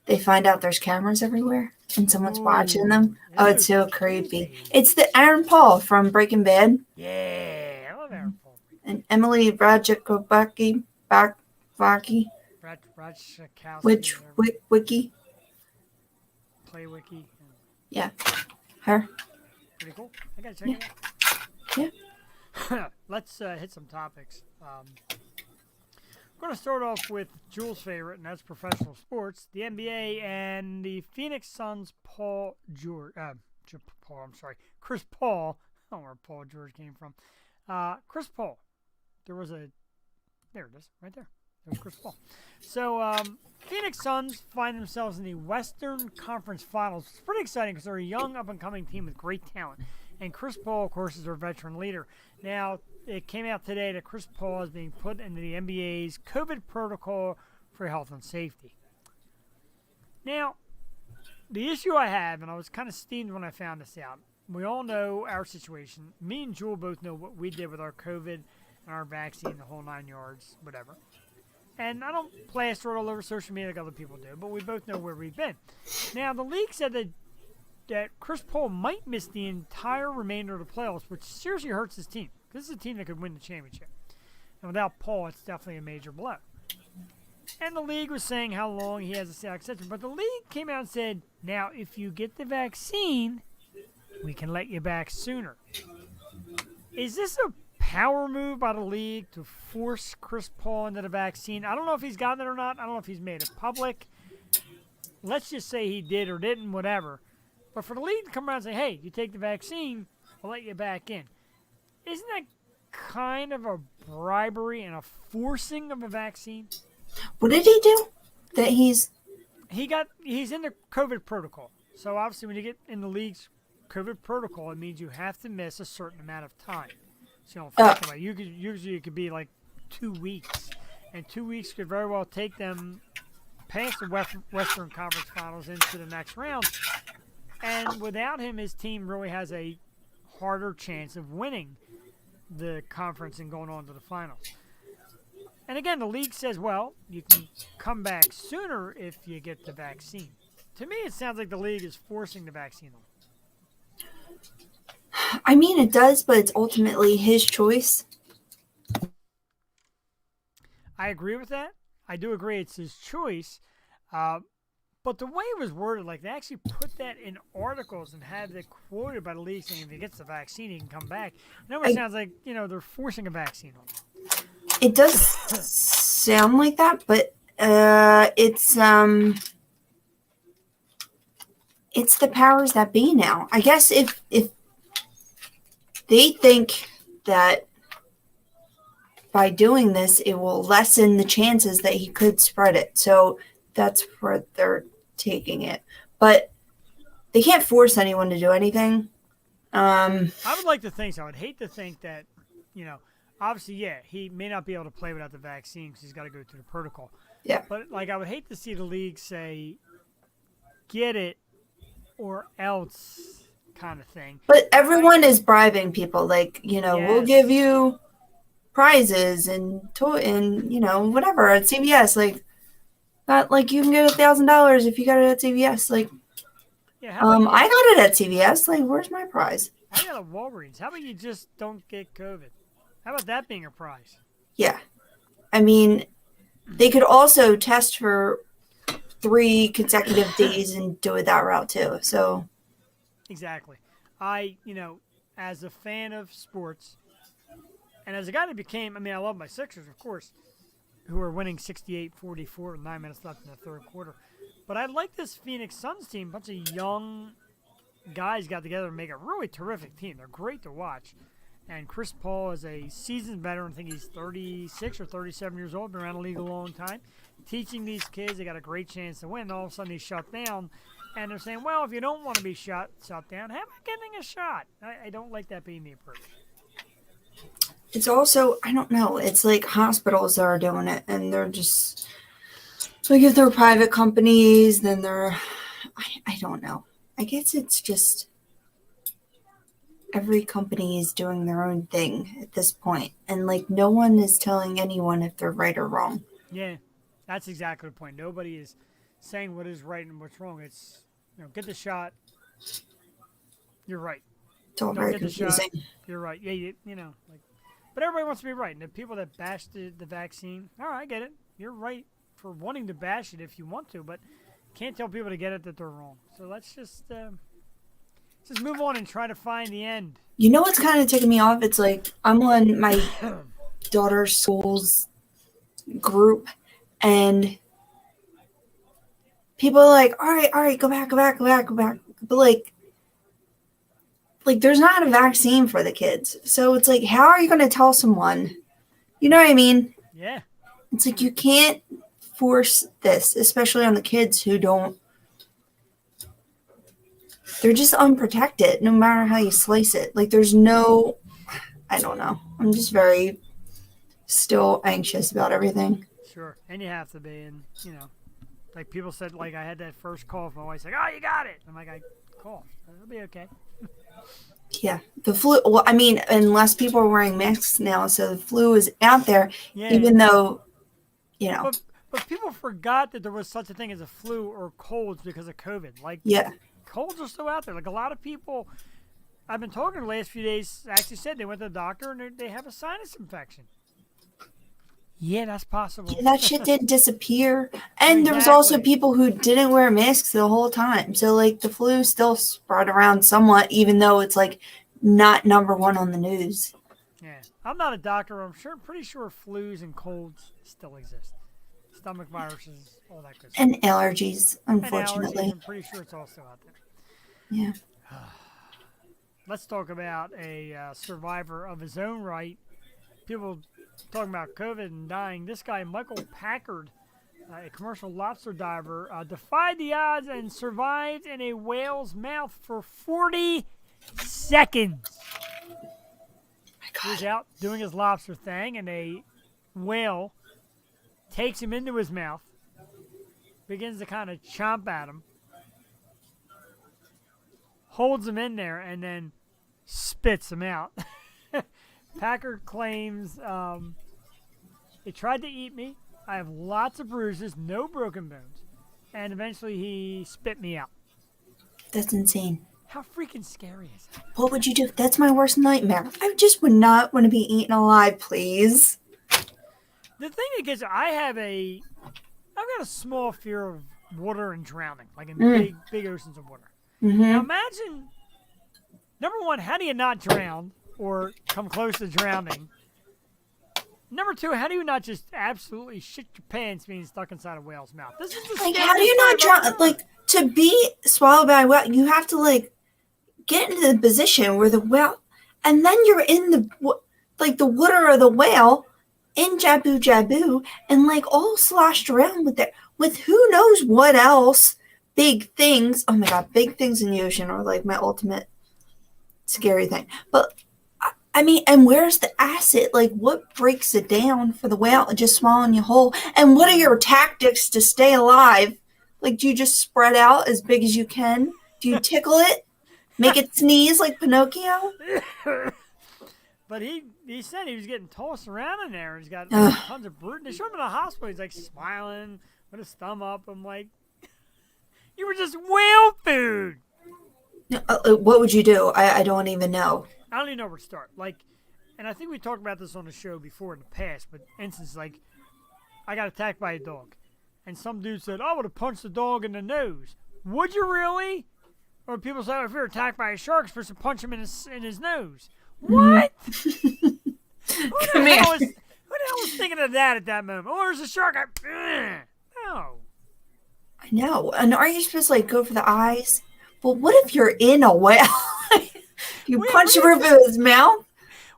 they find out there's cameras everywhere and someone's watching them. Oh, it's so creepy. It's the Aaron Paul from Breaking Bad Yeah, I love Aaron Paul. and Emily Ratajkowski, Vaki, Rajkowski. which wiki, Play Wiki. yeah, her. Pretty cool. I gotta check it Yeah. out. Let's hit some topics. We're going to start off with Jules' favorite, and that's professional sports, the NBA, and the Phoenix Suns' Chris Paul. I don't know where Paul George came from. Chris Paul. There it is, right there. There's Chris Paul. So, Phoenix Suns find themselves in the Western Conference Finals. It's pretty exciting because they're a young, up-and-coming team with great talent. And Chris Paul, of course, is their veteran leader. Now, it came out today that Chris Paul is being put into the NBA's COVID protocol for health and safety. Now, the issue I have, and I was kind of steamed when I found this out, we all know our situation. Me and Jewel both know what we did with our COVID and our vaccine, the whole 9 yards, whatever. And I don't plaster it all over social media like other people do, but we both know where we've been. Now, the league said that Chris Paul might miss the entire remainder of the playoffs, which seriously hurts his team. This is a team that could win the championship. And without Paul, it's definitely a major blow. And the league was saying how long he has a stay out extension. But the league came out and said, now, if you get the vaccine, we can let you back sooner. Is this a power move by the league to force Chris Paul into the vaccine? I don't know if he's gotten it or not. I don't know if he's made it public. Let's just say he did or didn't, whatever. But for the league to come around and say, hey, you take the vaccine, we'll let you back in. Isn't that kind of a bribery and a forcing of a vaccine? What did he do? That he's in the COVID protocol. So obviously when you get in the league's COVID protocol, it means you have to miss a certain amount of time. So you don't think about it. Usually it could be like 2 weeks. and 2 weeks could very well take them past the Western Conference Finals into the next round. And without him, his team really has a harder chance of winning the conference and going on to the finals. And again, the league says, well, you can come back sooner if you get the vaccine. To me, it sounds like the league is forcing the vaccine on. I mean, it does, but it's ultimately his choice. I agree with that. I do agree it's his choice. But the way it was worded, like they actually put that in articles and had it quoted by the league saying if he gets the vaccine, he can come back. It almost sounds like, they're forcing a vaccine on him. It does sound like that, but it's the powers that be now. I guess if they think that by doing this, it will lessen the chances that he could spread it. So that's where they're taking it. But they can't force anyone to do anything. I would like to think so. I'd hate to think that, obviously, yeah, he may not be able to play without the vaccine because he's got to go through the protocol. Yeah. But, I would hate to see the league say, get it or else kind of thing. But everyone is bribing people. We'll give you prizes and whatever at CVS. You can get $1,000 if you got it at CVS. Yeah, I got it at CVS. Where's my prize? I got a Walgreens. How about you just don't get COVID? How about that being a prize? Yeah. I mean, they could also test for 3 consecutive days and do it that route too. So exactly. I as a fan of sports and as a guy that became, I love my Sixers, of course, who are winning 68-44 with 9 minutes left in the third quarter. But I like this Phoenix Suns team. A bunch of young guys got together and make a really terrific team. They're great to watch. And Chris Paul is a seasoned veteran. I think he's 36 or 37 years old. Been around the league a long time. Teaching these kids, they got a great chance to win. All of a sudden, he's shut down. And they're saying, well, if you don't want to be shut down, how about getting a shot? I don't like that being the approach. it's also, I don't know, it's like hospitals are doing it, and they're just, if they're private companies, then they're, I don't know. I guess it's just every company is doing their own thing at this point, and no one is telling anyone if they're right or wrong. Yeah, that's exactly the point. Nobody is saying what is right and what's wrong. It's, get the shot. You're right. It's all very confusing. You're right. Yeah, but everybody wants to be right. And the people that bash the vaccine, all right, I get it. You're right for wanting to bash it if you want to, but can't tell people to get it that they're wrong. So let's just move on and try to find the end. You know what's kind of taking me off? It's I'm on my daughter's school's group, and people are like, all right, go back. But there's not a vaccine for the kids. So it's how are you going to tell someone? You know what I mean? Yeah. It's you can't force this, especially on the kids who don't. They're just unprotected, no matter how you slice it. there's no, I don't know. I'm just very still anxious about everything. Sure. And you have to be. And, people said, I had that first cough. My wife's like, oh, you got it. I'm like, I coughed. It'll be okay. Yeah. The flu, well, unless people are wearing masks now, so the flu is out there, even though, But people forgot that there was such a thing as a flu or colds because of COVID. Colds are still out there. A lot of people I've been talking the last few days actually said they went to the doctor and they have a sinus infection. Yeah, that's possible. Yeah, that shit didn't disappear. And There was also people who didn't wear masks the whole time. So, the flu still spread around somewhat, even though it's, not number one on the news. Yeah. I'm not a doctor. Pretty sure flus and colds still exist. Stomach viruses, all that good stuff. And allergies, unfortunately. I'm pretty sure it's also out there. Yeah. Let's talk about a survivor of his own right. People talking about COVID and dying. This guy, Michael Packard, a commercial lobster diver, defied the odds and survived in a whale's mouth for 40 seconds. My God. He was out doing his lobster thing, and a whale takes him into his mouth, begins to kind of chomp at him, holds him in there, and then spits him out. Packer claims it tried to eat me. I have lots of bruises, no broken bones. And eventually he spit me out. That's insane. How freaking scary is that? What would you do? That's my worst nightmare. I just would not want to be eaten alive, please. The thing that gets, I've got a small fear of water and drowning, like in big oceans of water. Mm-hmm. Now imagine, number one, how do you not drown or come close to drowning? Number two, how do you not just absolutely shit your pants being stuck inside a whale's mouth? This is the Like, how do you not drown? Like, to be swallowed by a whale, you have to, like, get into the position where the whale, and then you're in the water of the whale in Jabu Jabu, and, like, all sloshed around with who knows what else, big things. Oh, my God, big things in the ocean are, like, my ultimate scary thing. But I mean, and where's the acid? Like, what breaks it down for the whale? Just swallowing you whole? And what are your tactics to stay alive? Like, do you just spread out as big as you can? Do you tickle it? Make it sneeze like Pinocchio? But he said he was getting tossed around in there. He's got tons of bruise. They showed him in the hospital. He's like smiling with his thumb up. I'm like, you were just whale food. What would you do? I don't even know. I don't even know where to start. Like, and I think we talked about this on the show before in the past, but instance, like, I got attacked by a dog. And some dude said, I would have punched the dog in the nose. Would you really? Or people say, oh, if you're attacked by a shark, you're supposed to punch him in his nose. What? Who the hell was thinking of that at that moment? Oh, there's a shark. No. I know. And are you supposed to, like, go for the eyes? Well, what if you're in a whale? You punch the roof of his mouth?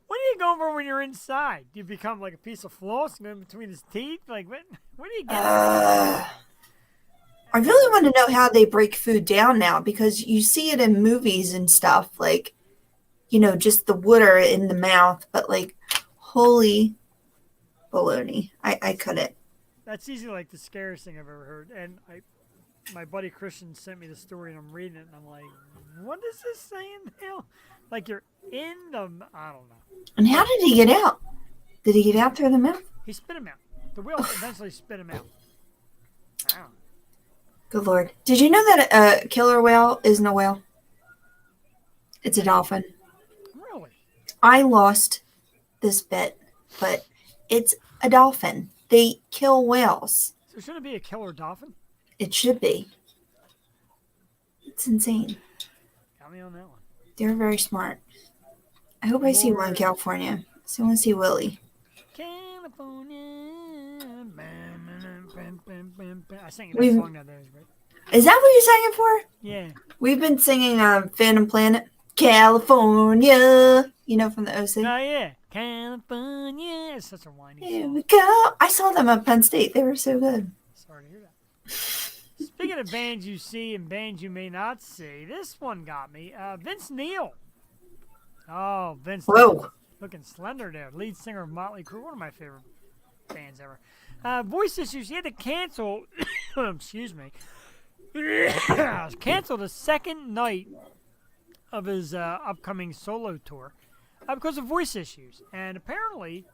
What are you going for when you're inside? Do you become like a piece of floss in between his teeth? Like, what do you get? I really want to know how they break food down now, because you see it in movies and stuff, like, you know, just the water in the mouth, but, like, holy baloney. I couldn't. That's easily like the scariest thing I've ever heard. And my buddy Christian sent me the story, and I'm reading it, and I'm like, what is this saying now? Like, you're in the, I don't know. And how did he get out? Did he get out through the mouth? He spit him out. The whale eventually spit him out. Wow. Good Lord. Did you know that a killer whale isn't a whale? It's a dolphin. Really? I lost this bit, but it's a dolphin. They kill whales. So shouldn't it be a killer dolphin? It should be. It's insane. Got me on that one. They're very smart. I hope I see one in California. So I want to see Willie. California. I sang that song the other day, right? Is that what you sang it for? Yeah. We've been singing Phantom Planet. California. You know, from the OC. Oh, yeah. California. It's such a whiny Here song. we go. I saw them at Penn State. They were so good. Sorry to hear that. Speaking of bands you see and bands you may not see, this one got me. Vince Neil. Oh, Vince Whoa. Neil. Looking slender there. Lead singer of Motley Crue. One of my favorite bands ever. Voice issues. He had to cancel. Excuse me. Cancel the second night of his upcoming solo tour because of voice issues. And apparently,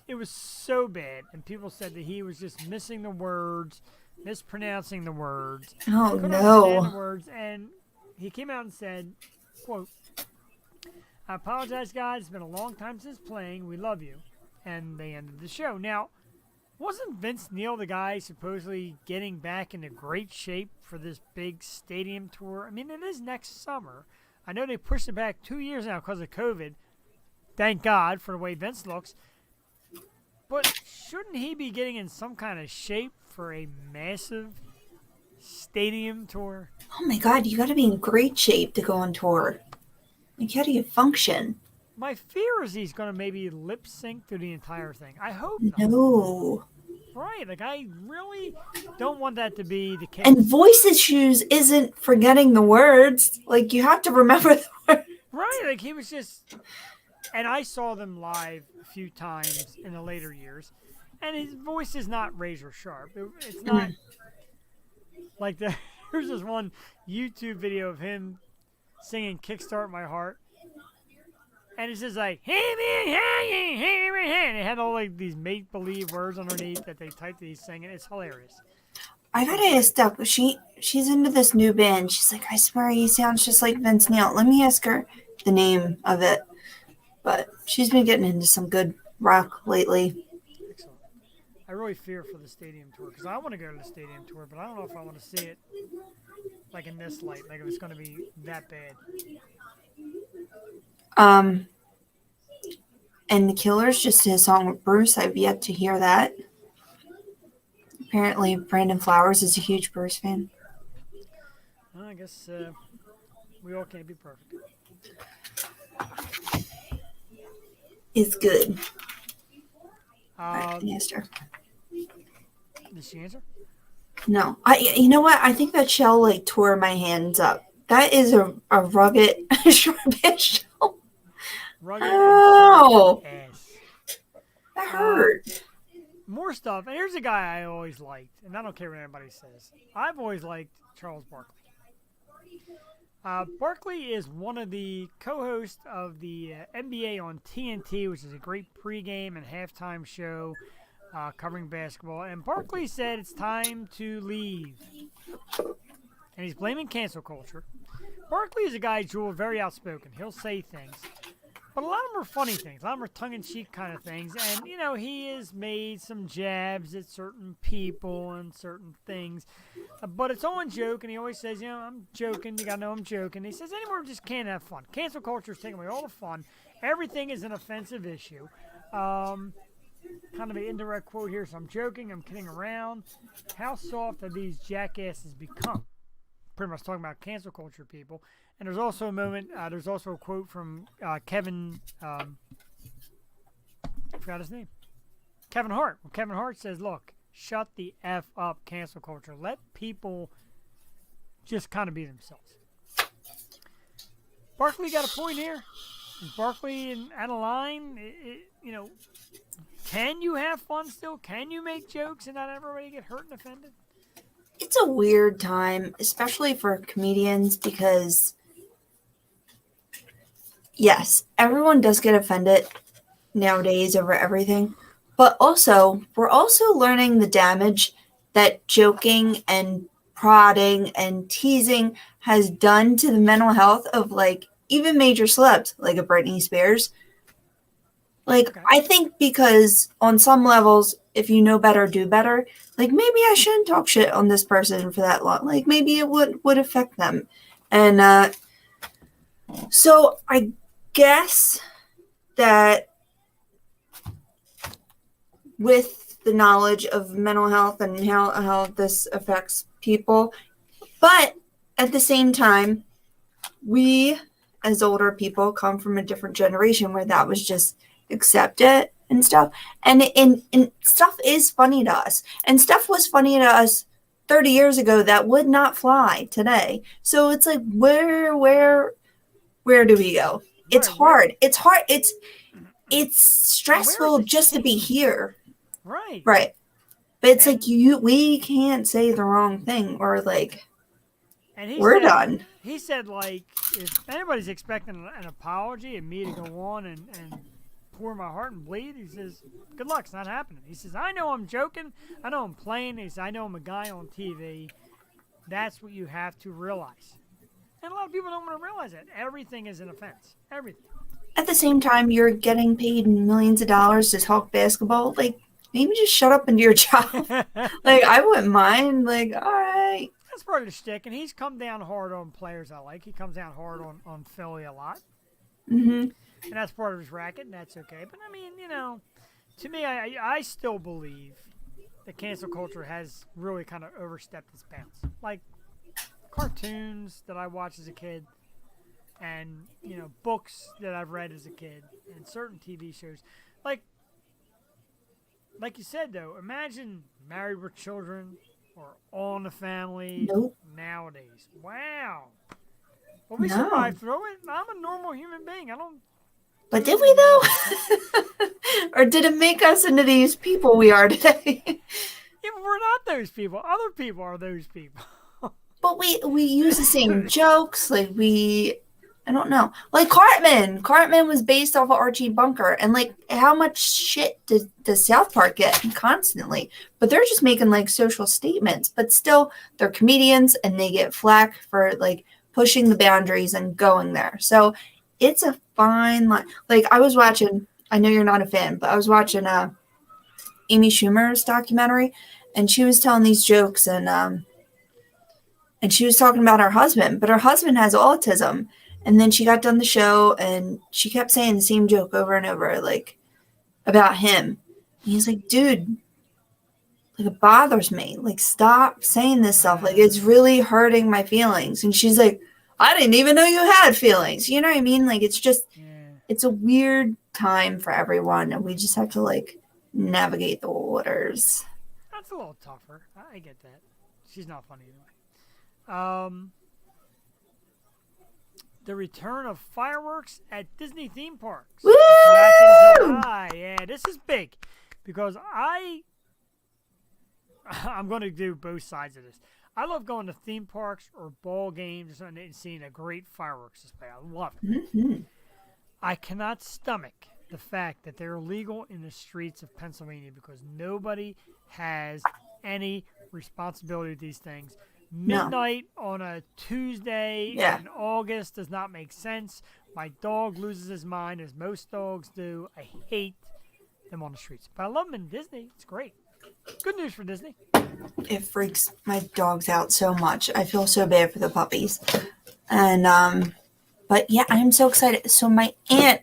it was so bad. And people said that he was just missing the words, mispronouncing the words. Oh, couldn't no. understand the words. And he came out and said, quote, I apologize, guys. It's been a long time since playing. We love you. And they ended the show. Now, wasn't Vince Neil the guy supposedly getting back into great shape for this big stadium tour? I mean, it is next summer. I know they pushed it back 2 years now because of COVID. Thank God for the way Vince looks. But shouldn't he be getting in some kind of shape for a massive stadium tour? Oh my God, you got to be in great shape to go on tour. Like, how do you function? My fear is he's going to maybe lip sync through the entire thing. I hope not. No. Right, like I really don't want that to be the case. And voice issues isn't forgetting the words. Like, you have to remember the words. Right, like he was just, and I saw them live a few times in the later years, and his voice is not razor sharp. It's not like the. There's this one YouTube video of him singing "Kickstart My Heart," and it's just like, "Hey man, hey, hey, hey," and it had all like these make believe words underneath that they typed that he's singing. It's hilarious. I gotta ask Steph. She's into this new band. She's like, I swear he sounds just like Vince Neil. Let me ask her the name of it. But she's been getting into some good rock lately. Excellent. I really fear for the stadium tour because I want to go to the stadium tour, but I don't know if I want to see it like in this light, like if it's going to be that bad. And the Killers just did a song with Bruce. I've yet to hear that. Apparently, Brandon Flowers is a huge Bruce fan. Well, I guess we all can't be perfect. It's good. Uh, I asked her. Did she answer? No. You know what? I think that shell like tore my hands up. That is a rugged short band shell. Rugged Oh, ass. that hurt. More stuff. And here's a guy I always liked, and I don't care what anybody says. I've always liked Charles Barkley. Barkley is one of the co-hosts of the NBA on TNT, which is a great pregame and halftime show covering basketball. And Barkley said it's time to leave. And he's blaming cancel culture. Barkley is a guy, Jewel, very outspoken. He'll say things. But a lot of them are funny things. A lot of them are tongue-in-cheek kind of things. And, you know, he has made some jabs at certain people and certain things. But it's all in joke, and he always says, you know, I'm joking. You got to know I'm joking. He says, anymore, we just can't have fun. Cancel culture is taking away all the fun. Everything is an offensive issue. Kind of an indirect quote here. So I'm joking. I'm kidding around. How soft have these jackasses become? Pretty much talking about cancel culture people. And there's also a moment, there's also a quote from Kevin, I forgot his name, Kevin Hart. Well, Kevin Hart says, look, shut the F up, cancel culture. Let people just kind of be themselves. Barkley got a point here. Is Barkley out of line? You know, can you have fun still? Can you make jokes and not everybody get hurt and offended? It's a weird time, especially for comedians, because yes, everyone does get offended nowadays over everything, but also we're also learning the damage that joking and prodding and teasing has done to the mental health of like even major celebs like a Britney Spears. Like, okay. I think because on some levels, if you know better, do better. Like, maybe I shouldn't talk shit on this person for that long. Like, maybe it would affect them. And so I guess that with the knowledge of mental health and how this affects people, but at the same time, we as older people come from a different generation where that was just accept it and stuff. And stuff is funny to us. And stuff was funny to us 30 years ago that would not fly today. So it's like, where do we go? It's hard. It's hard. It's stressful just to be here. Right. Right. But it's like we can't say the wrong thing or like we're done. He said like if anybody's expecting an apology and me to go on and pour my heart and bleed, he says, good luck, it's not happening. He says, I know I'm joking, I know I'm playing, he says, I know I'm a guy on TV. That's what you have to realize. And a lot of people don't want to realize that. Everything is an offense. Everything. At the same time, you're getting paid millions of dollars to talk basketball. Like, maybe just shut up and do your job. Like, I wouldn't mind. Like, all right. That's part of the shtick, and he's come down hard on players I like. He comes down hard on Philly a lot. Mm-hmm. And that's part of his racket, and that's okay. But, I mean, you know, to me, I still believe that cancel culture has really kind of overstepped its bounds. Like, cartoons that I watched as a kid and, you know, books that I've read as a kid and certain TV shows. Like you said, though, imagine Married with Children or All in the Family nowadays. Wow. Well, we survived through it. I'm a normal human being. I don't But did we though? Or did it make us into these people we are today? Yeah, but we're not those people. Other people are those people. But we use the same jokes. Like I don't know. Like Cartman. Cartman was based off of Archie Bunker. And like how much shit does South Park get constantly? But they're just making like social statements. But still, they're comedians and they get flack for like pushing the boundaries and going there. So it's a fine line. Like I was watching, I know you're not a fan, but I was watching Amy Schumer's documentary, and she was telling these jokes, and she was talking about her husband, but her husband has autism. And then she got done the show, and she kept saying the same joke over and over, like about him. And he's like, dude, like it bothers me. Like stop saying this stuff. Like it's really hurting my feelings. And she's like, I didn't even know you had feelings. You know what I mean? Like it's just, it's a weird time for everyone, and we just have to like navigate the waters. That's a little tougher. I get that. She's not funny anyway. The return of fireworks at Disney theme parks. Woo! Back in July. Yeah, this is big because I'm going to do both sides of this. I love going to theme parks or ball games and seeing a great fireworks display. I love it. Mm-hmm. I cannot stomach the fact that they're illegal in the streets of Pennsylvania because nobody has any responsibility with these things. Midnight on a Tuesday in August does not make sense. My dog loses his mind, as most dogs do. I hate them on the streets. But I love them in Disney. It's great. Good news for Disney. It freaks my dogs out so much. I feel so bad for the puppies. And, but yeah, I'm so excited. So my aunt,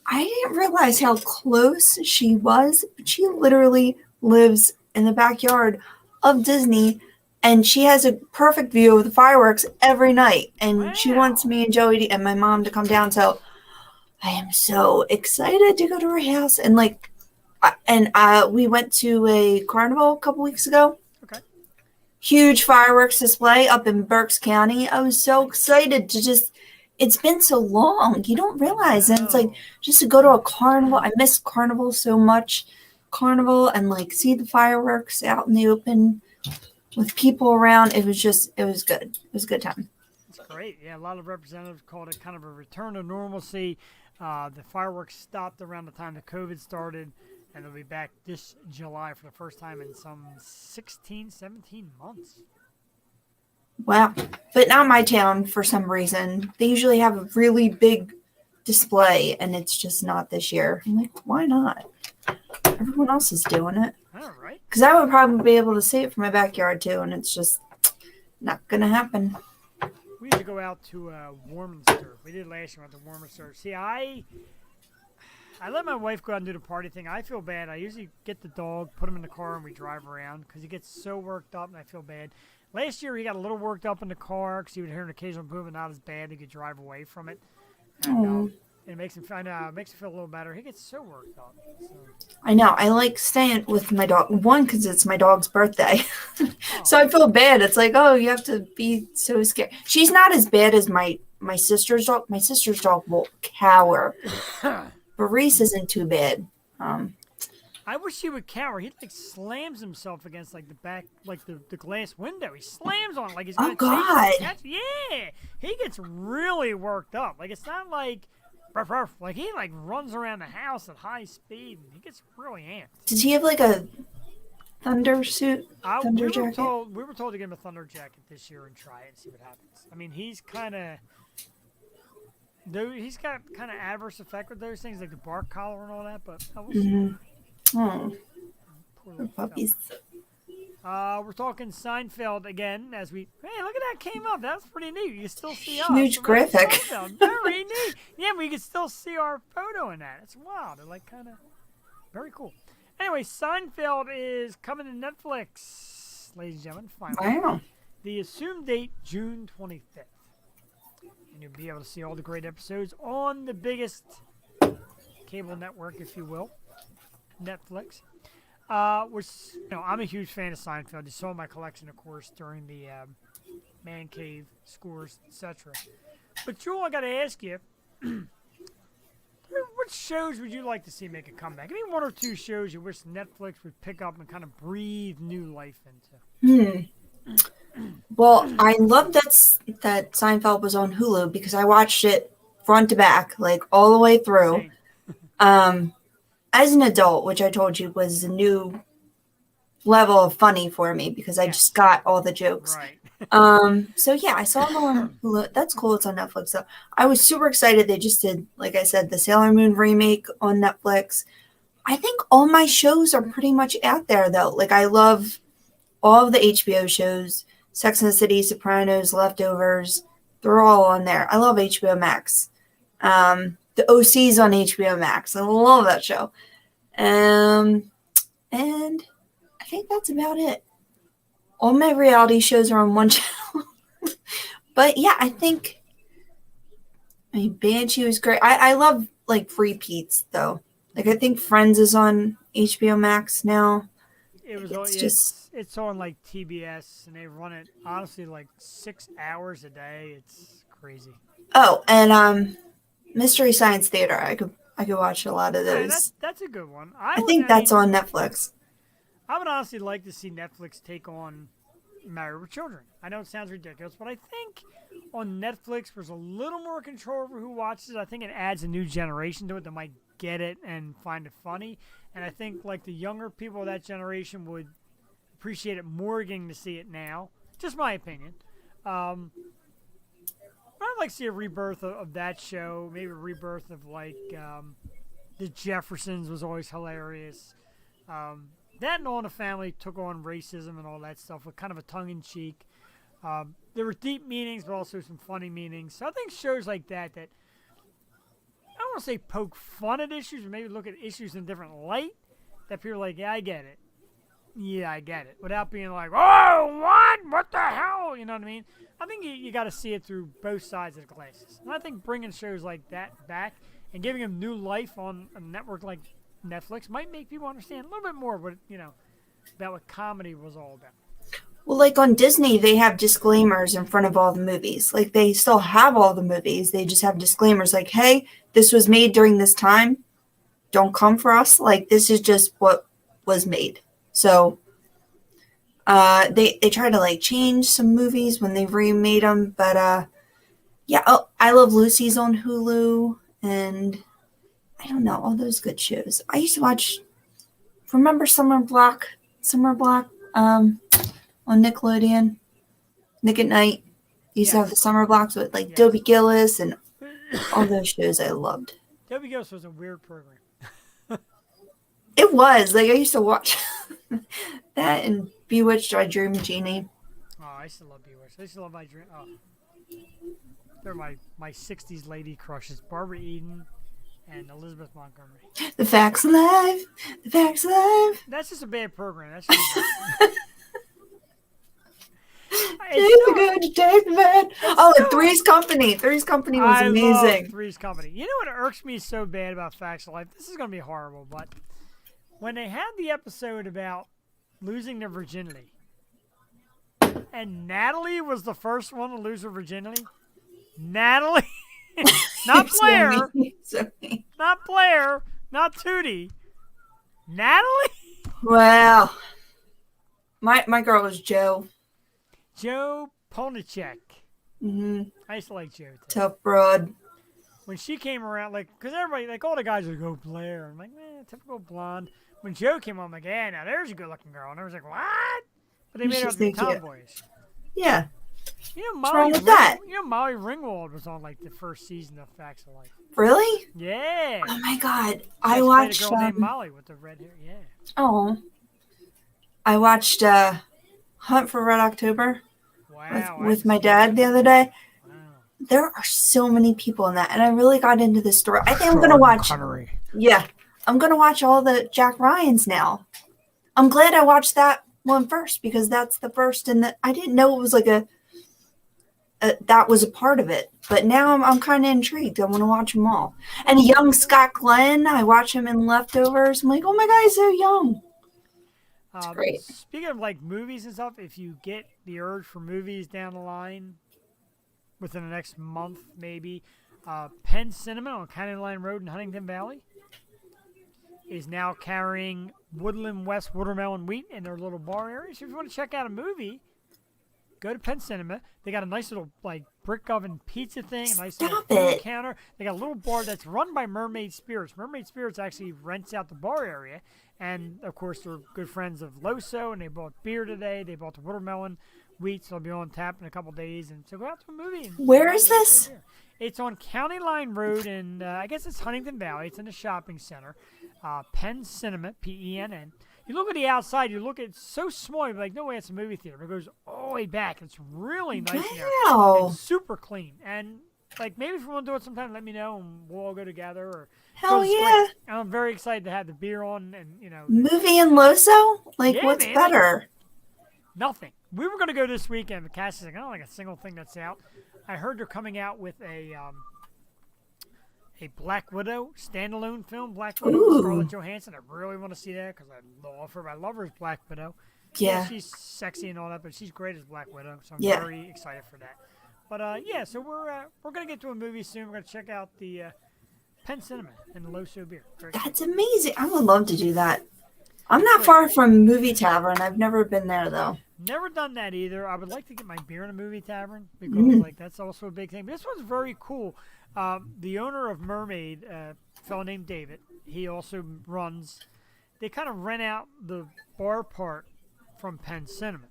I didn't realize how close she was, but she literally lives in the backyard of Disney, and she has a perfect view of the fireworks every night. And she wants me and Joey and my mom to come down. So I am so excited to go to her house. And like, we went to a carnival a couple weeks ago. Okay. Huge fireworks display up in Berks County. I was so excited to just, it's been so long. You don't realize. And it's like, just to go to a carnival. I miss carnival so much. Carnival and like see the fireworks out in the open with people around. It was good. It was a good time. It's great. Yeah, a lot of representatives called it kind of a return to normalcy. The fireworks stopped around the time the COVID started, and they'll be back this July for the first time in some 16, 17 months. Wow. But not my town for some reason. They usually have a really big display, and it's just not this year. I'm like, why not? Everyone else is doing it. All right. Because I would probably be able to see it from my backyard, too, and it's just not going to happen. We used to go out to Warminster. We did last year at the Warminster. See, I let my wife go out and do the party thing. I feel bad. I usually get the dog, put him in the car, and we drive around because he gets so worked up, and I feel bad. Last year, he got a little worked up in the car because he would hear an occasional boom, and not as bad. He could drive away from it. And it makes him feel a little better. He gets so worked up. So. I know. I like staying with my dog. One, because it's my dog's birthday. So I feel bad. It's like, oh, you have to be so scared. She's not as bad as my sister's dog. My sister's dog will cower. But Reese isn't too bad. I wish he would cower. He like slams himself against like the back, like the glass window. He slams on it like he's gonna God. Yeah, he gets really worked up. Like it's not like, ruff, ruff. Like he like runs around the house at high speed. And he gets really amped. Does he have like a thunder suit? Thunder jacket? We were told to give him a thunder jacket this year and try it and see what happens. I mean, he's got kind of adverse effect with those things, like the bark collar and all that. But I will see. Oh, poor puppies. We're talking Seinfeld again as we. Hey, look at that came up. That's pretty neat. You can still see us. Huge graphic. Very neat. Yeah, we can still see our photo in that. It's wild. They're like kind of very cool. Anyway, Seinfeld is coming to Netflix, ladies and gentlemen. Finally. Wow. The assumed date June 25th, and you'll be able to see all the great episodes on the biggest cable network, if you will. Netflix. I'm a huge fan of Seinfeld. You saw my collection, of course, during the Man Cave scores, etc. But Jewel, I got to ask you, shows would you like to see make a comeback? Give me one or two shows you wish Netflix would pick up and kind of breathe new life into. Well, I love that Seinfeld was on Hulu because I watched it front to back, like all the way through. Same. As an adult, which I told you was a new level of funny for me because I just got all the jokes. Right. So yeah, I saw it on Hulu. That's cool. It's on Netflix. So I was super excited. They just did, like I said, the Sailor Moon remake on Netflix. I think all my shows are pretty much out there though. Like I love all of the HBO shows, Sex and the City, Sopranos, Leftovers. They're all on there. I love HBO Max. The OC's on HBO Max. I love that show. And I think that's about it. All my reality shows are on one channel. But yeah, I mean, Banshee was great. I love like repeats though. Like I think Friends is on HBO Max now. It's on like TBS, and they run it honestly like 6 hours a day. It's crazy. Oh, and Mystery Science Theater. I could watch a lot of Yeah, those. that's a good one. I think that's on Netflix. I would honestly like to see Netflix take on Married with Children. I know it sounds ridiculous, but I think on Netflix there's a little more control over who watches it. I think it adds a new generation to it that might get it and find it funny. And I think like the younger people of that generation would appreciate it more getting to see it now. Just my opinion. I'd like to see a rebirth of that show. Maybe a rebirth of like the Jeffersons was always hilarious. That and All in the Family took on racism and all that stuff with kind of a tongue-in-cheek. There were deep meanings, but also some funny meanings. So I think shows like that I don't want to say poke fun at issues, but maybe look at issues in a different light, that people are like, yeah, I get it. Yeah, I get it. Without being like, oh, what? What the hell? You know what I mean? I think you got to see it through both sides of the glasses. And I think bringing shows like that back and giving them new life on a network like Netflix might make people understand a little bit more about what comedy was all about. Well, like on Disney, they have disclaimers in front of all the movies. Like they still have all the movies. They just have disclaimers like, hey, this was made during this time. Don't come for us. Like this is just what was made. So they try to like change some movies when they remade them. But yeah, I Love Lucy's on Hulu. And I don't know, all those good shows. I used to watch, remember Summer Block on Nickelodeon, Nick at Night. Used to have the summer blocks with like Dobie Gillis and all those shows I loved. Dobie Gillis was a weird program. It was. Like I used to watch that and Bewitched, I Dream of Jeannie. Oh, I used to love Bewitched. I used to love I Dream. Oh. They're my 60s lady crushes. Barbara Eden and Elizabeth Montgomery. The Facts of Life. The Facts of Life. That's just a bad program. That's just Take the good, take the bad. Oh, and Three's Company. Three's Company was amazing. I love Three's Company. You know what irks me so bad about Facts of Life? This is going to be horrible, but when they had the episode about losing their virginity, and Natalie was the first one to lose her virginity, Natalie, not Blair, not Blair, not Tootie, Natalie. Wow. My girl was Joe. Joe Polnicek. Mm-hmm. I used to like Joe. Tough broad. When she came around, like, because everybody, like, all the guys would go Blair. I'm like, typical blonde. When Joe came on, I'm like, yeah, now there's a good-looking girl. And I was like, what? But they made her to be tomboyish. Yeah. You know, What's wrong with that? You know, Molly Ringwald was on, like, the first season of Facts of Life. Really? Yeah. Oh, my God. I watched... a girl named Molly with the red hair, yeah. Oh. I watched Hunt for Red October with my dad the other day. Wow. There are so many people in that, and I really got into the story. I think I'm going to watch... Connery. Yeah. I'm going to watch all the Jack Ryans now. I'm glad I watched that one first, because that's the first, and I didn't know it was like that was a part of it. But now I'm kind of intrigued. I want to watch them all. And young Scott Glenn, I watch him in Leftovers. I'm like, oh my God, he's so young. It's great. Speaking of like movies and stuff, if you get the urge for movies down the line within the next month, maybe, Penn Cinema on County Line Road in Huntington Valley is now carrying Woodland West Watermelon Wheat in their little bar area. So if you want to check out a movie, go to Penn Cinema. They got a nice little brick oven pizza thing, a nice little food counter. They got a little bar that's run by Mermaid Spirits. Mermaid Spirits actually rents out the bar area, and of course they're good friends of Loso, and they bought beer today. They bought the watermelon wheat, so they'll be on tap in a couple days. And so go out to a movie. Where is this? It's on County Line Road, and I guess it's Huntington Valley. It's in the shopping center. Penn Cinema, Penn. You look at the outside, it's so small, you're like, no way, it's a movie theater. It goes all the way back. It's really nice in there. And super clean. And, maybe if you want to do it sometime, let me know, and we'll all go together. Or hell yeah. I'm very excited to have the beer on, and, Movie in Loso? What's better? Nothing. We were going to go this weekend, but Cassie's like, I don't like a single thing that's out. I heard they're coming out with a Black Widow standalone film, Black Widow with Scarlett Johansson. I really want to see that because I love her as Black Widow. Yeah. She's sexy and all that, but she's great as Black Widow, so I'm very excited for that. But so we're gonna get to a movie soon. We're gonna check out the Penn Cinema and the Loso beer. That's amazing. I would love to do that. I'm not far from Movie Tavern. I've never been there though. Never done that either. I would like to get my beer in a movie tavern because that's also a big thing. But this one's very cool. The owner of Mermaid, a fellow named David, he also runs. They kind of rent out the bar part from Penn Cinema,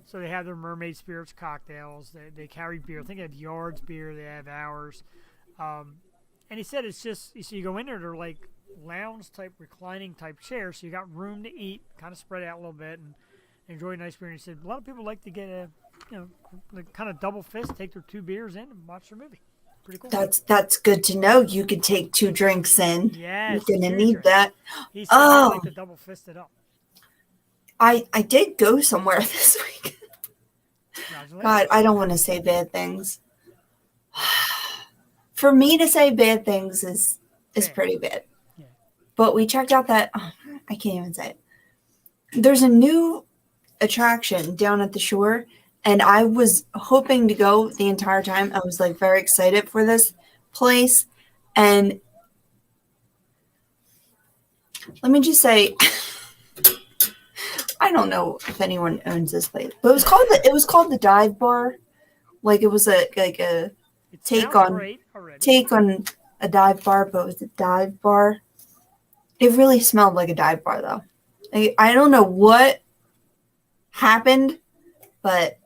so they have their Mermaid Spirits cocktails. They carry beer. I think they have Yard's beer. They have ours. And he said it's just you go in there. They're like lounge type, reclining type chairs. So you got room to eat, kind of spread out a little bit, and enjoy a nice beer. And he said a lot of people like to get a kind of double fist, take their 2 beers in, and watch their movie. Pretty cool. That's good to know. You could take 2 drinks in. Yes, you're gonna need that. He said I like to double fist it up. I did go somewhere this week. God, I don't want to say bad things. For me to say bad things is pretty bad. Yeah. But we checked out that I can't even say it. There's a new attraction down at the shore, and I was hoping to go the entire time. I was very excited for this place, and let me just say, I don't know if anyone owns this place, but it was called the Dive Bar. It was a take on a dive bar, but it was a dive bar. It really smelled like a dive bar, though. I don't know what happened, but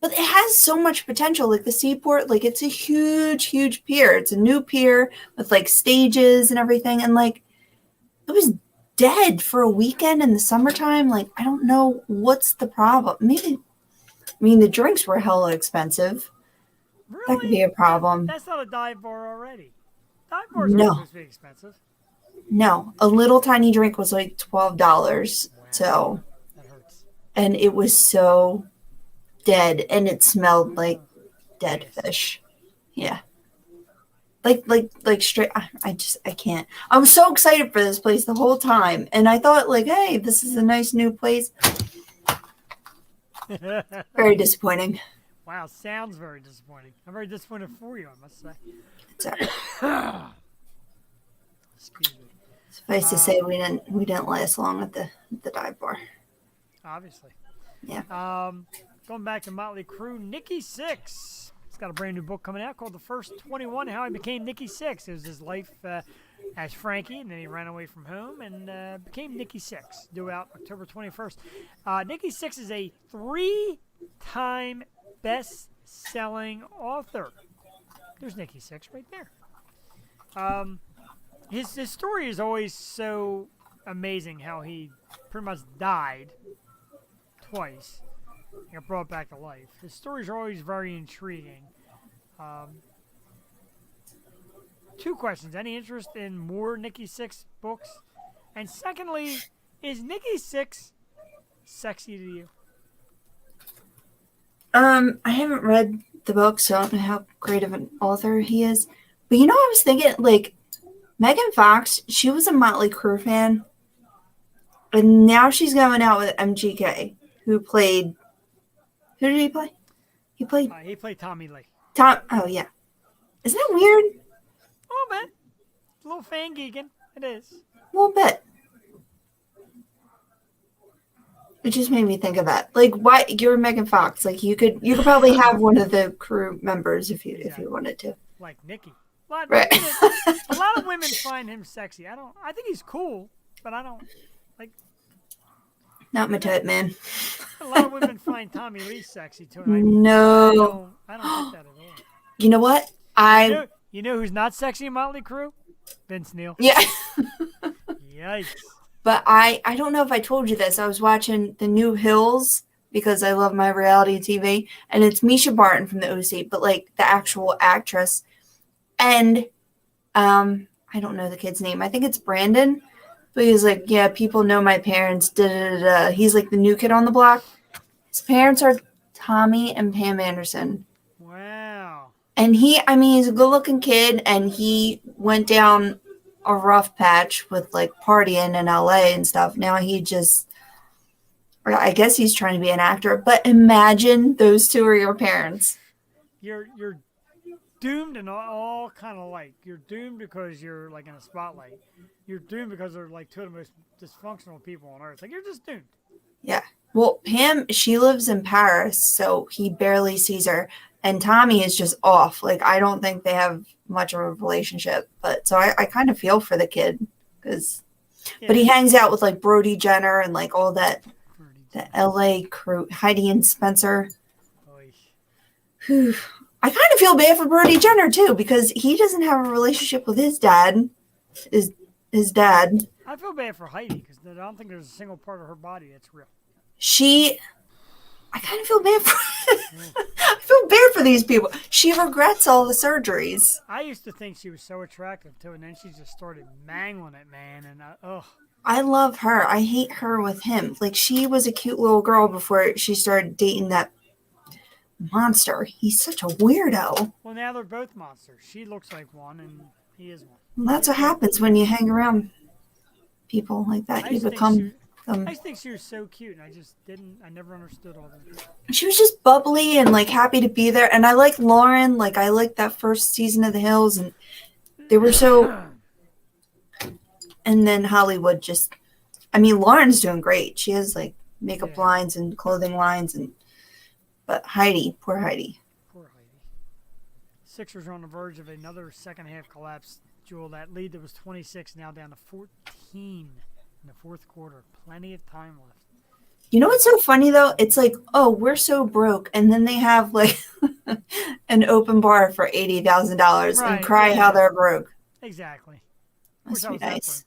it has so much potential. The Seaport, it's a huge pier. It's a new pier with stages and everything, and it was dead for a weekend in the summertime. I don't know what's the problem. Maybe, the drinks were hella expensive. Really? That could be a problem. That's not a dive bar already. Dive bars are supposed to be expensive. No, a little tiny drink was $12. Wow. So, that hurts. And it was so dead, and it smelled like dead fish. Yeah. Straight. I can't. I was so excited for this place the whole time, and I thought hey, this is a nice new place. Very disappointing. Wow, sounds very disappointing. I'm very disappointed for you, I must say. It's all right. Excuse me. Suffice to say, we didn't last long at the dive bar. Obviously. Yeah. Going back to Motley Crue, Nikki Sixx. He's got a brand new book coming out called The First 21, How He Became Nikki Sixx. It was his life as Frankie, and then he ran away from home and became Nikki Sixx, due out October 21st. Nikki Sixx is a 3-time best-selling author. There's Nikki Sixx right there. His story is always so amazing, how he pretty much died twice and got brought back to life. His stories are always very intriguing. 2 questions. Any interest in more Nikki Sixx books? And secondly, is Nikki Sixx sexy to you? I haven't read the book, so I don't know how great of an author he is. But I was thinking, Megan Fox, she was a Motley Crue fan, and now she's going out with MGK, who played. Who did he play? He played Tommy Lee. Tom. Oh yeah, Isn't that weird? A little bit. A little fan geeking. It is. A little bit. It just made me think of that. Like, why you're Megan Fox? Like, you could probably have one of the crew members if you wanted to. Like Nikki. But Right. a lot of women find him sexy. I think he's cool, but I don't like. Not my type, man. A lot of women find Tommy Lee sexy too. No. I don't get that at all. You know what? You know who's not sexy in Motley Crue? Vince Neil. Yeah. Yikes. But I don't know if I told you this. I was watching The New Hills because I love my reality TV, and it's Misha Barton from the OC, but like the actual actress. And I don't know the kid's name. I think it's Brandon. But he's like, yeah, people know my parents. Da, da, da, da. He's like the new kid on the block. His parents are Tommy and Pam Anderson. Wow. And he's a good-looking kid, and he went down a rough patch with like partying in LA and stuff. Now I guess he's trying to be an actor. But imagine those two are your parents. You're doomed and all kind of like you're doomed because you're like in a spotlight. You're doomed because they're like two of the most dysfunctional people on earth. Like you're just doomed. Yeah. Well, Pam, she lives in Paris, so he barely sees her. And Tommy is just off. Like, I don't think they have much of a relationship. But so I kind of feel for the kid. But he hangs out with like Brody Jenner and like all that, the LA crew, Heidi and Spencer. Whew. I kind of feel bad for Brody Jenner too, because he doesn't have a relationship with his dad. His dad. I feel bad for Heidi because I don't think there's a single part of her body that's real. I kind of feel bad for I feel bad for these people. She regrets all the surgeries. I used to think she was so attractive too, and then she just started mangling it, man. And I love her. I hate her with him. Like, she was a cute little girl before she started dating that monster. He's such a weirdo. Well, now they're both monsters. She looks like one, and he is one. Well, that's what happens when you hang around people like that. You become I just think she was so cute, and I never understood all that. She was just bubbly and like happy to be there. And I like Lauren. Like, I liked that first season of The Hills, and they were so. And then Hollywood Lauren's doing great. She has like makeup lines and clothing lines, but Heidi, poor Heidi. Poor Heidi. Sixers are on the verge of another second half collapse. Jewel, that lead that was 26 now down to 14 in the fourth quarter. Plenty of time left. You know what's so funny though? It's like, oh, we're so broke, and then they have like an open bar for $80,000 and cry how they're broke. Exactly. Must be nice.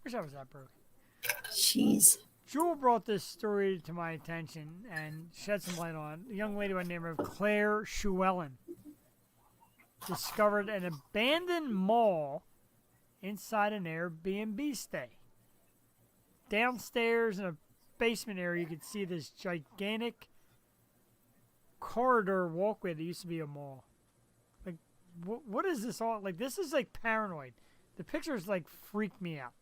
Wish I was that broke. Jeez. Jewel brought this story to my attention and shed some light on it. A young lady by the name of Claire Schwellen discovered an abandoned mall inside an Airbnb stay. Downstairs in a basement area, you could see this gigantic corridor walkway that used to be a mall. Like, what is this all? Like, this is like paranoid. The pictures like freak me out.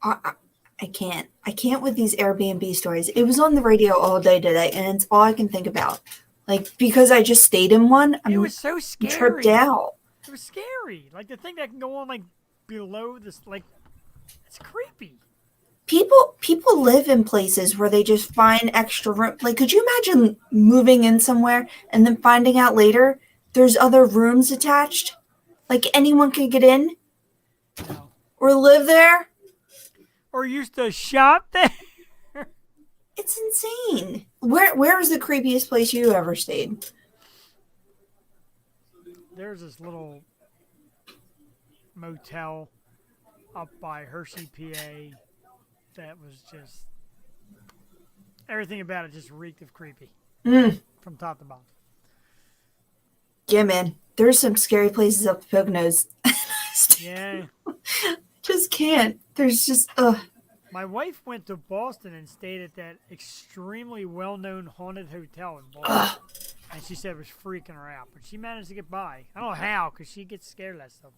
I can't with these Airbnb stories. It was on the radio all day today, and it's all I can think about. Like, because I just stayed in one, it was so scary. Tripped out. It was scary. Like, the thing that can go on like below this, like, it's creepy. People live in places where they just find extra room. Like, could you imagine moving in somewhere and then finding out later there's other rooms attached? Like, anyone could get in or live there. Or used to shop there. It's insane. Where was the creepiest place you ever stayed? There's this little motel up by Hershey, PA, that was just everything about it just reeked of creepy from top to bottom. Yeah, man. There's some scary places up the Poconos. Yeah. Just can't. There's just My wife went to Boston and stayed at that extremely well-known haunted hotel in Boston. And she said it was freaking her out. But she managed to get by. I don't know how, because she gets scared of that stuff.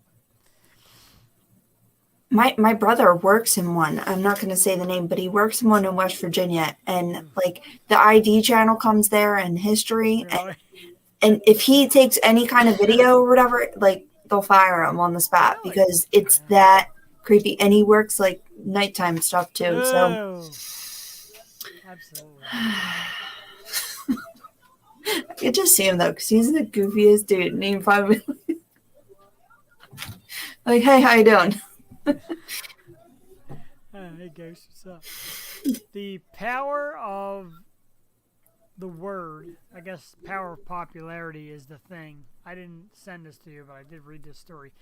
My brother works in one. I'm not going to say the name, but he works in one in West Virginia. And, like, the ID channel comes there and history. Really? And And if he takes any kind of video or whatever, like they'll fire him on the spot Really? because it's that creepy. And he works like nighttime stuff too. So Oh, absolutely. I could just see him though, because he's the goofiest dude. And he probably like, hey, how you doing? Hey, Ghost, what's up? The power of the word, I guess power of popularity is the thing. I didn't send this to you, but I did read this story.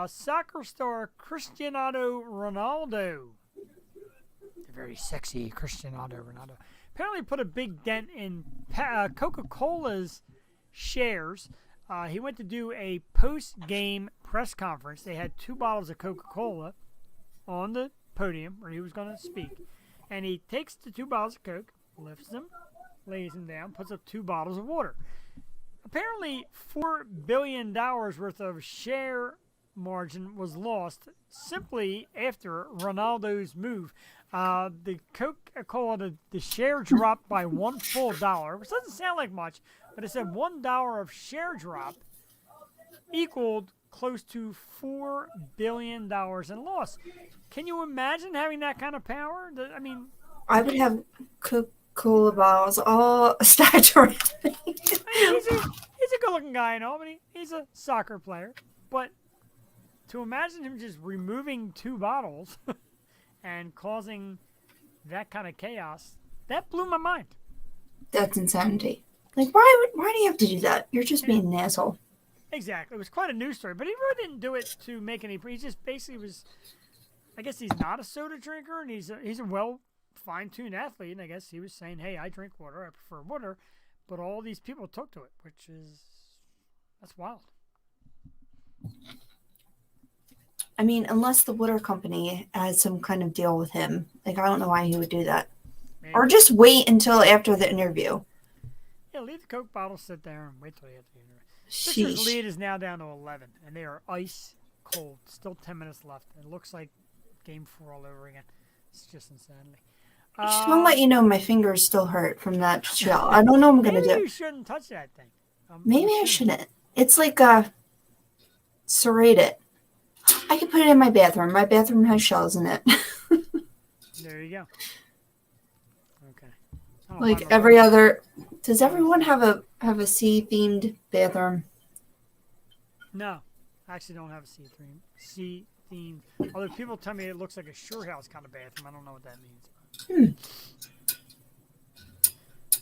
Soccer star Cristiano Ronaldo, the very sexy Cristiano Ronaldo, apparently put a big dent in Coca-Cola's shares. He went to do a post-game press conference. They had 2 bottles of Coca-Cola on the podium where he was going to speak. And he takes the 2 bottles of Coke, lifts them, lays them down, puts up 2 bottles of water. Apparently, $4 billion worth of share margin was lost simply after Ronaldo's move. The Coca-Cola, the share dropped by $1 full, which doesn't sound like much, but it said $1 of share drop equaled close to $4 billion in loss. Can you imagine having that kind of power? I mean, I would have Coca-Cola bottles all stacked around me. he's a good-looking guy, I know, but he's a soccer player. But to imagine him just removing 2 bottles and causing that kind of chaos, that blew my mind. That's insanity. Like, why do you have to do that? You're just being an asshole. Exactly. It was quite a news story, but he really didn't do it to make any. He just basically was. I guess he's not a soda drinker, and he's a well fine-tuned athlete. And I guess he was saying, "Hey, I drink water. I prefer water," but all these people took to it, that's wild. I mean, unless the water company has some kind of deal with him, like I don't know why he would do that, Maybe. or just wait until after the interview. Yeah, leave the Coke bottle sit there and wait till you have the interview. Sixers' lead is now down to 11, and they are ice cold. Still 10 minutes left. It looks like Game 4 all over again. It's just insanity. I just want to let you know my fingers still hurt from that shell. I don't know what I'm going to do. Maybe you shouldn't touch that thing. Maybe I shouldn't. It's like serrated. I could put it in my bathroom. My bathroom has shells in it. There you go. Okay. Like every other. Does everyone have a sea-themed bathroom? No, I actually don't have a sea theme. Although people tell me it looks like a shore house kind of bathroom. I don't know what that means.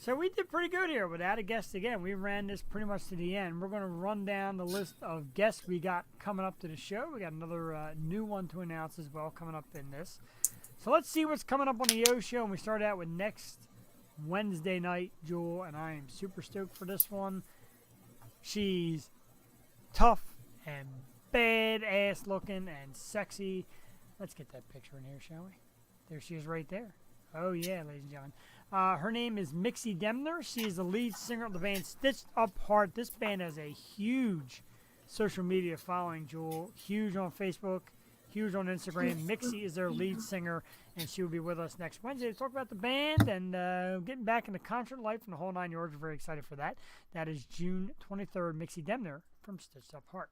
So we did pretty good here without a guest again. We ran this pretty much to the end. We're going to run down the list of guests we got coming up to the show. We got another new one to announce as well coming up in this. So let's see what's coming up on the O show. And we start out with next Wednesday night, Jewel, and I am super stoked for this one. She's tough and badass looking and sexy. Let's get that picture in here, shall we? There she is right there. Oh yeah, ladies and gentlemen. Her name is Mixie Demner. She is the lead singer of the band Stitched Up Heart. This band has a huge social media following, Jewel. Huge on Facebook, huge on Instagram. Mixie is their lead singer, and she will be with us next Wednesday to talk about the band and getting back into concert life and the whole 9 yards. We're very excited for that. That is June 23rd, Mixie Demner from Stitched Up Heart.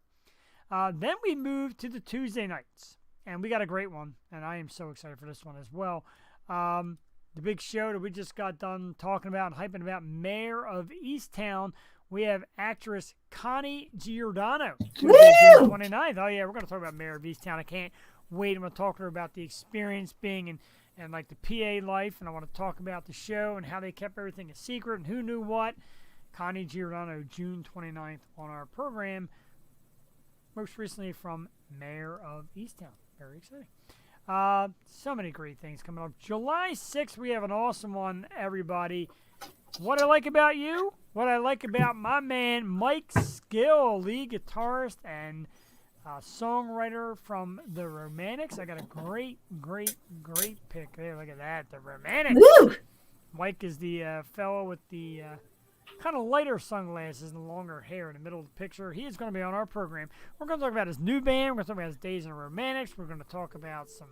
Then we move to the Tuesday nights, and we got a great one, and I am so excited for this one as well. The big show that we just got done talking about and hyping about, Mayor of Easttown. We have actress Connie Giordano. Tuesday, June 29th. Oh, yeah, we're going to talk about Mayor of Easttown. I can't wait. I'm going to talk to her about the experience being and like the PA life, and I want to talk about the show and how they kept everything a secret and who knew what. Connie Giordano, June 29th on our program. Most recently from Mayor of Easttown. Very exciting. So many great things coming up. July 6th, we have an awesome one, everybody. What I like about you, what I like about my man Mike Skill, lead guitarist and songwriter from the Romantics. I got a great pick there. Look at that, the Romantics. Woo! Mike is the fellow with the kind of lighter sunglasses and longer hair in the middle of the picture. He is going to be on our program. We're going to talk about his new band. We're going to talk about his days in the Romantics. We're going to talk about some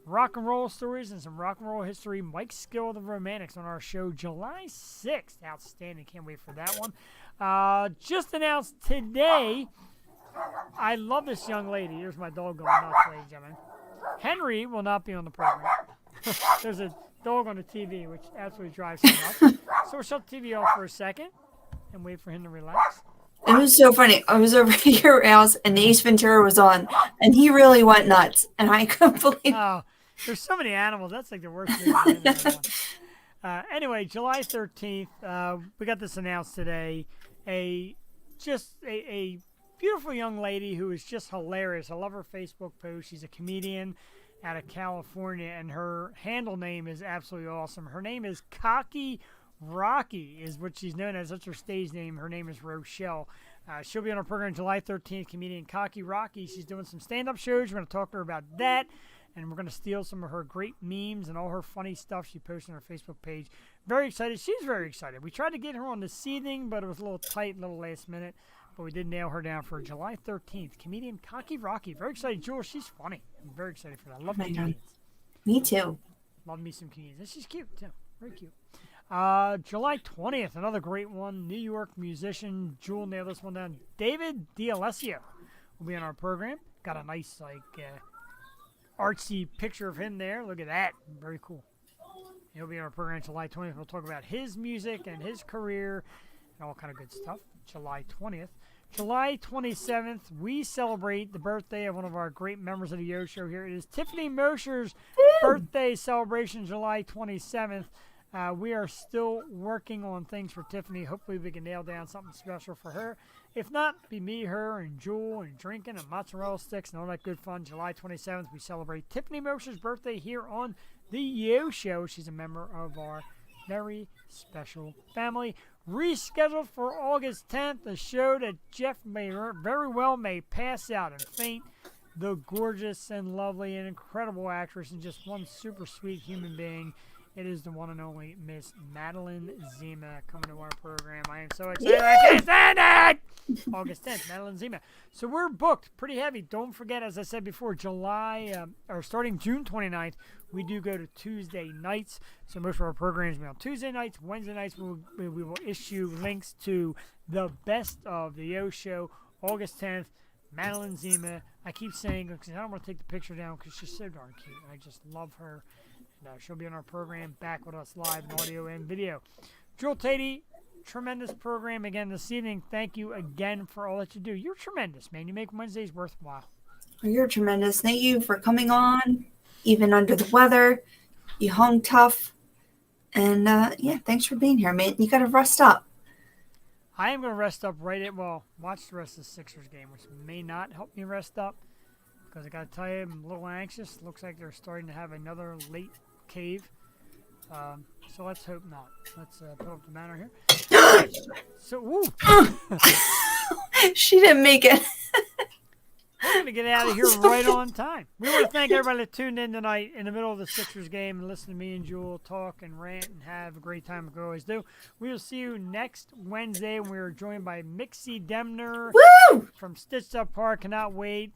rock and roll stories and some rock and roll history. Mike Skill of the Romantics on our show July 6th. Outstanding. Can't wait for that one. Just announced today. I love this young lady. Here's my dog going nuts, ladies and gentlemen. Henry will not be on the program. There's a dog on the TV, which absolutely drives him nuts. So we'll shut the TV off for a second and wait for him to relax. It was so funny. I was over at your house and Ace Ventura was on, and he really went nuts. And I couldn't believe. Oh, there's so many animals. That's like the worst thing. Anyway, July 13th, we got this announced today. A beautiful young lady who is just hilarious. I love her Facebook post. She's a comedian out of California, and her handle name is absolutely awesome. Her name is Cocky Rocky, is what she's known as. That's her stage name. Her name is Rochelle. She'll be on our program July 13th, comedian Cocky Rocky. She's doing some stand-up shows. We're going to talk to her about that, and we're going to steal some of her great memes and all her funny stuff she posted on her Facebook page. Very excited. She's very excited. We tried to get her on this evening, but it was a little tight, a little last minute. But we did nail her down for July 13th. Comedian Cocky Rocky. Very excited. Jewel, she's funny. I'm very excited for that. I love comedians. Me too. Love me some comedians. And she's cute, too. Very cute. July 20th, another great one. New York musician. Jewel nailed this one down. David D'Alessio will be on our program. Got a nice, artsy picture of him there. Look at that. Very cool. He'll be on our program July 20th. We'll talk about his music and his career and all kind of good stuff. July 20th. July 27th, we celebrate the birthday of one of our great members of the Yo Show here. It is Tiffany Mosher's birthday celebration, July 27th. We are still working on things for Tiffany. Hopefully we can nail down something special for her. If not, be me, her, and Jewel, and drinking, and mozzarella sticks, and all that good fun. July 27th, we celebrate Tiffany Mosher's birthday here on the Yo Show. She's a member of our very special family. Rescheduled for August 10th, a show that Jeff may very well may pass out and faint. The gorgeous and lovely and incredible actress and just one super sweet human being. It is the one and only Miss Madeline Zima coming to our program. I am so excited. I can't stand it! August 10th, Madeline Zima. So we're booked pretty heavy. Don't forget, as I said before, starting June 29th, we do go to Tuesday nights. So most of our programs will be on Tuesday nights. Wednesday nights, we will issue links to the best of the Yo Show. August 10th, Madeline Zima. I keep saying, because I don't want to take the picture down because she's so darn cute. I just love her. And, she'll be on our program, back with us live in audio and video. Jewel Tatey, tremendous program again this evening. Thank you again for all that you do. You're tremendous, man. You make Wednesdays worthwhile. You're tremendous. Thank you for coming on, even under the weather. You hung tough. And, thanks for being here, man. You got to rest up. I am going to rest up watch the rest of the Sixers game, which may not help me rest up. Because I got to tell you, I'm a little anxious. Looks like they're starting to have another late cave. So let's hope not. Let's put up the banner here. So, She didn't make it. We're going to get out of here right on time. We want to thank everybody that tuned in tonight in the middle of the Sixers game and listen to me and Jewel talk and rant and have a great time like we always do. We will see you next Wednesday when we are joined by Mixie Demner from Stitched Up Park. Cannot wait.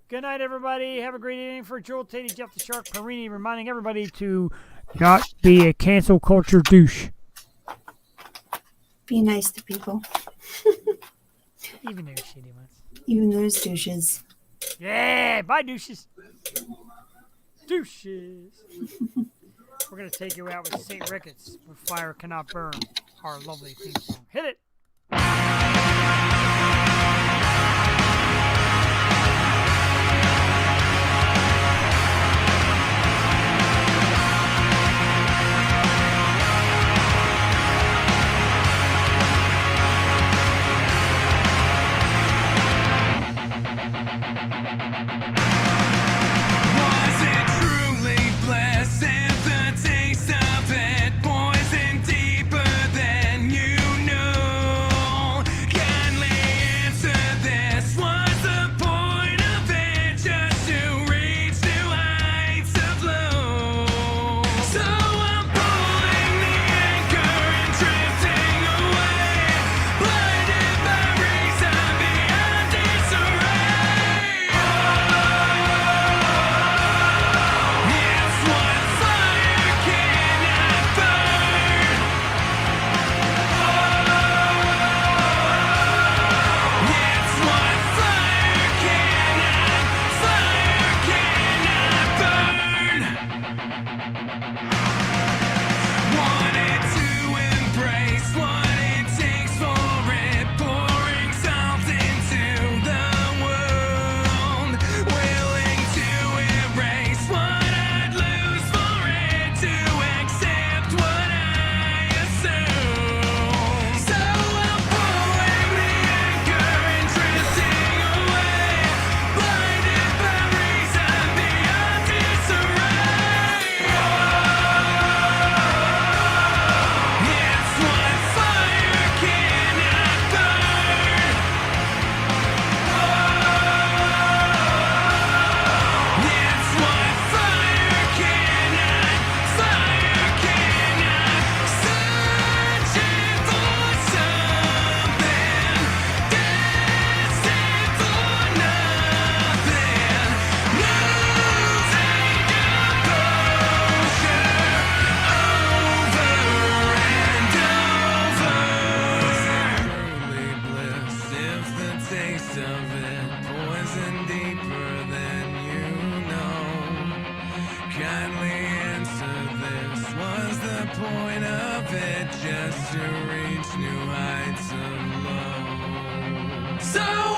Good night, everybody. Have a great evening. For Jewel Tatey, Jeff the Shark Perini, reminding everybody to not be a cancel culture douche. Be nice to people. Even those shitty ones. Even those douches. Yeah, bye, douches. Douches. We're going to take you out with St. Ricketts, with Fire Cannot Burn, our lovely theme song. Hit it. Poison deeper than you know. taste of it, poison deeper than you know. Kindly answer this, was the point of it just to reach new heights of low? So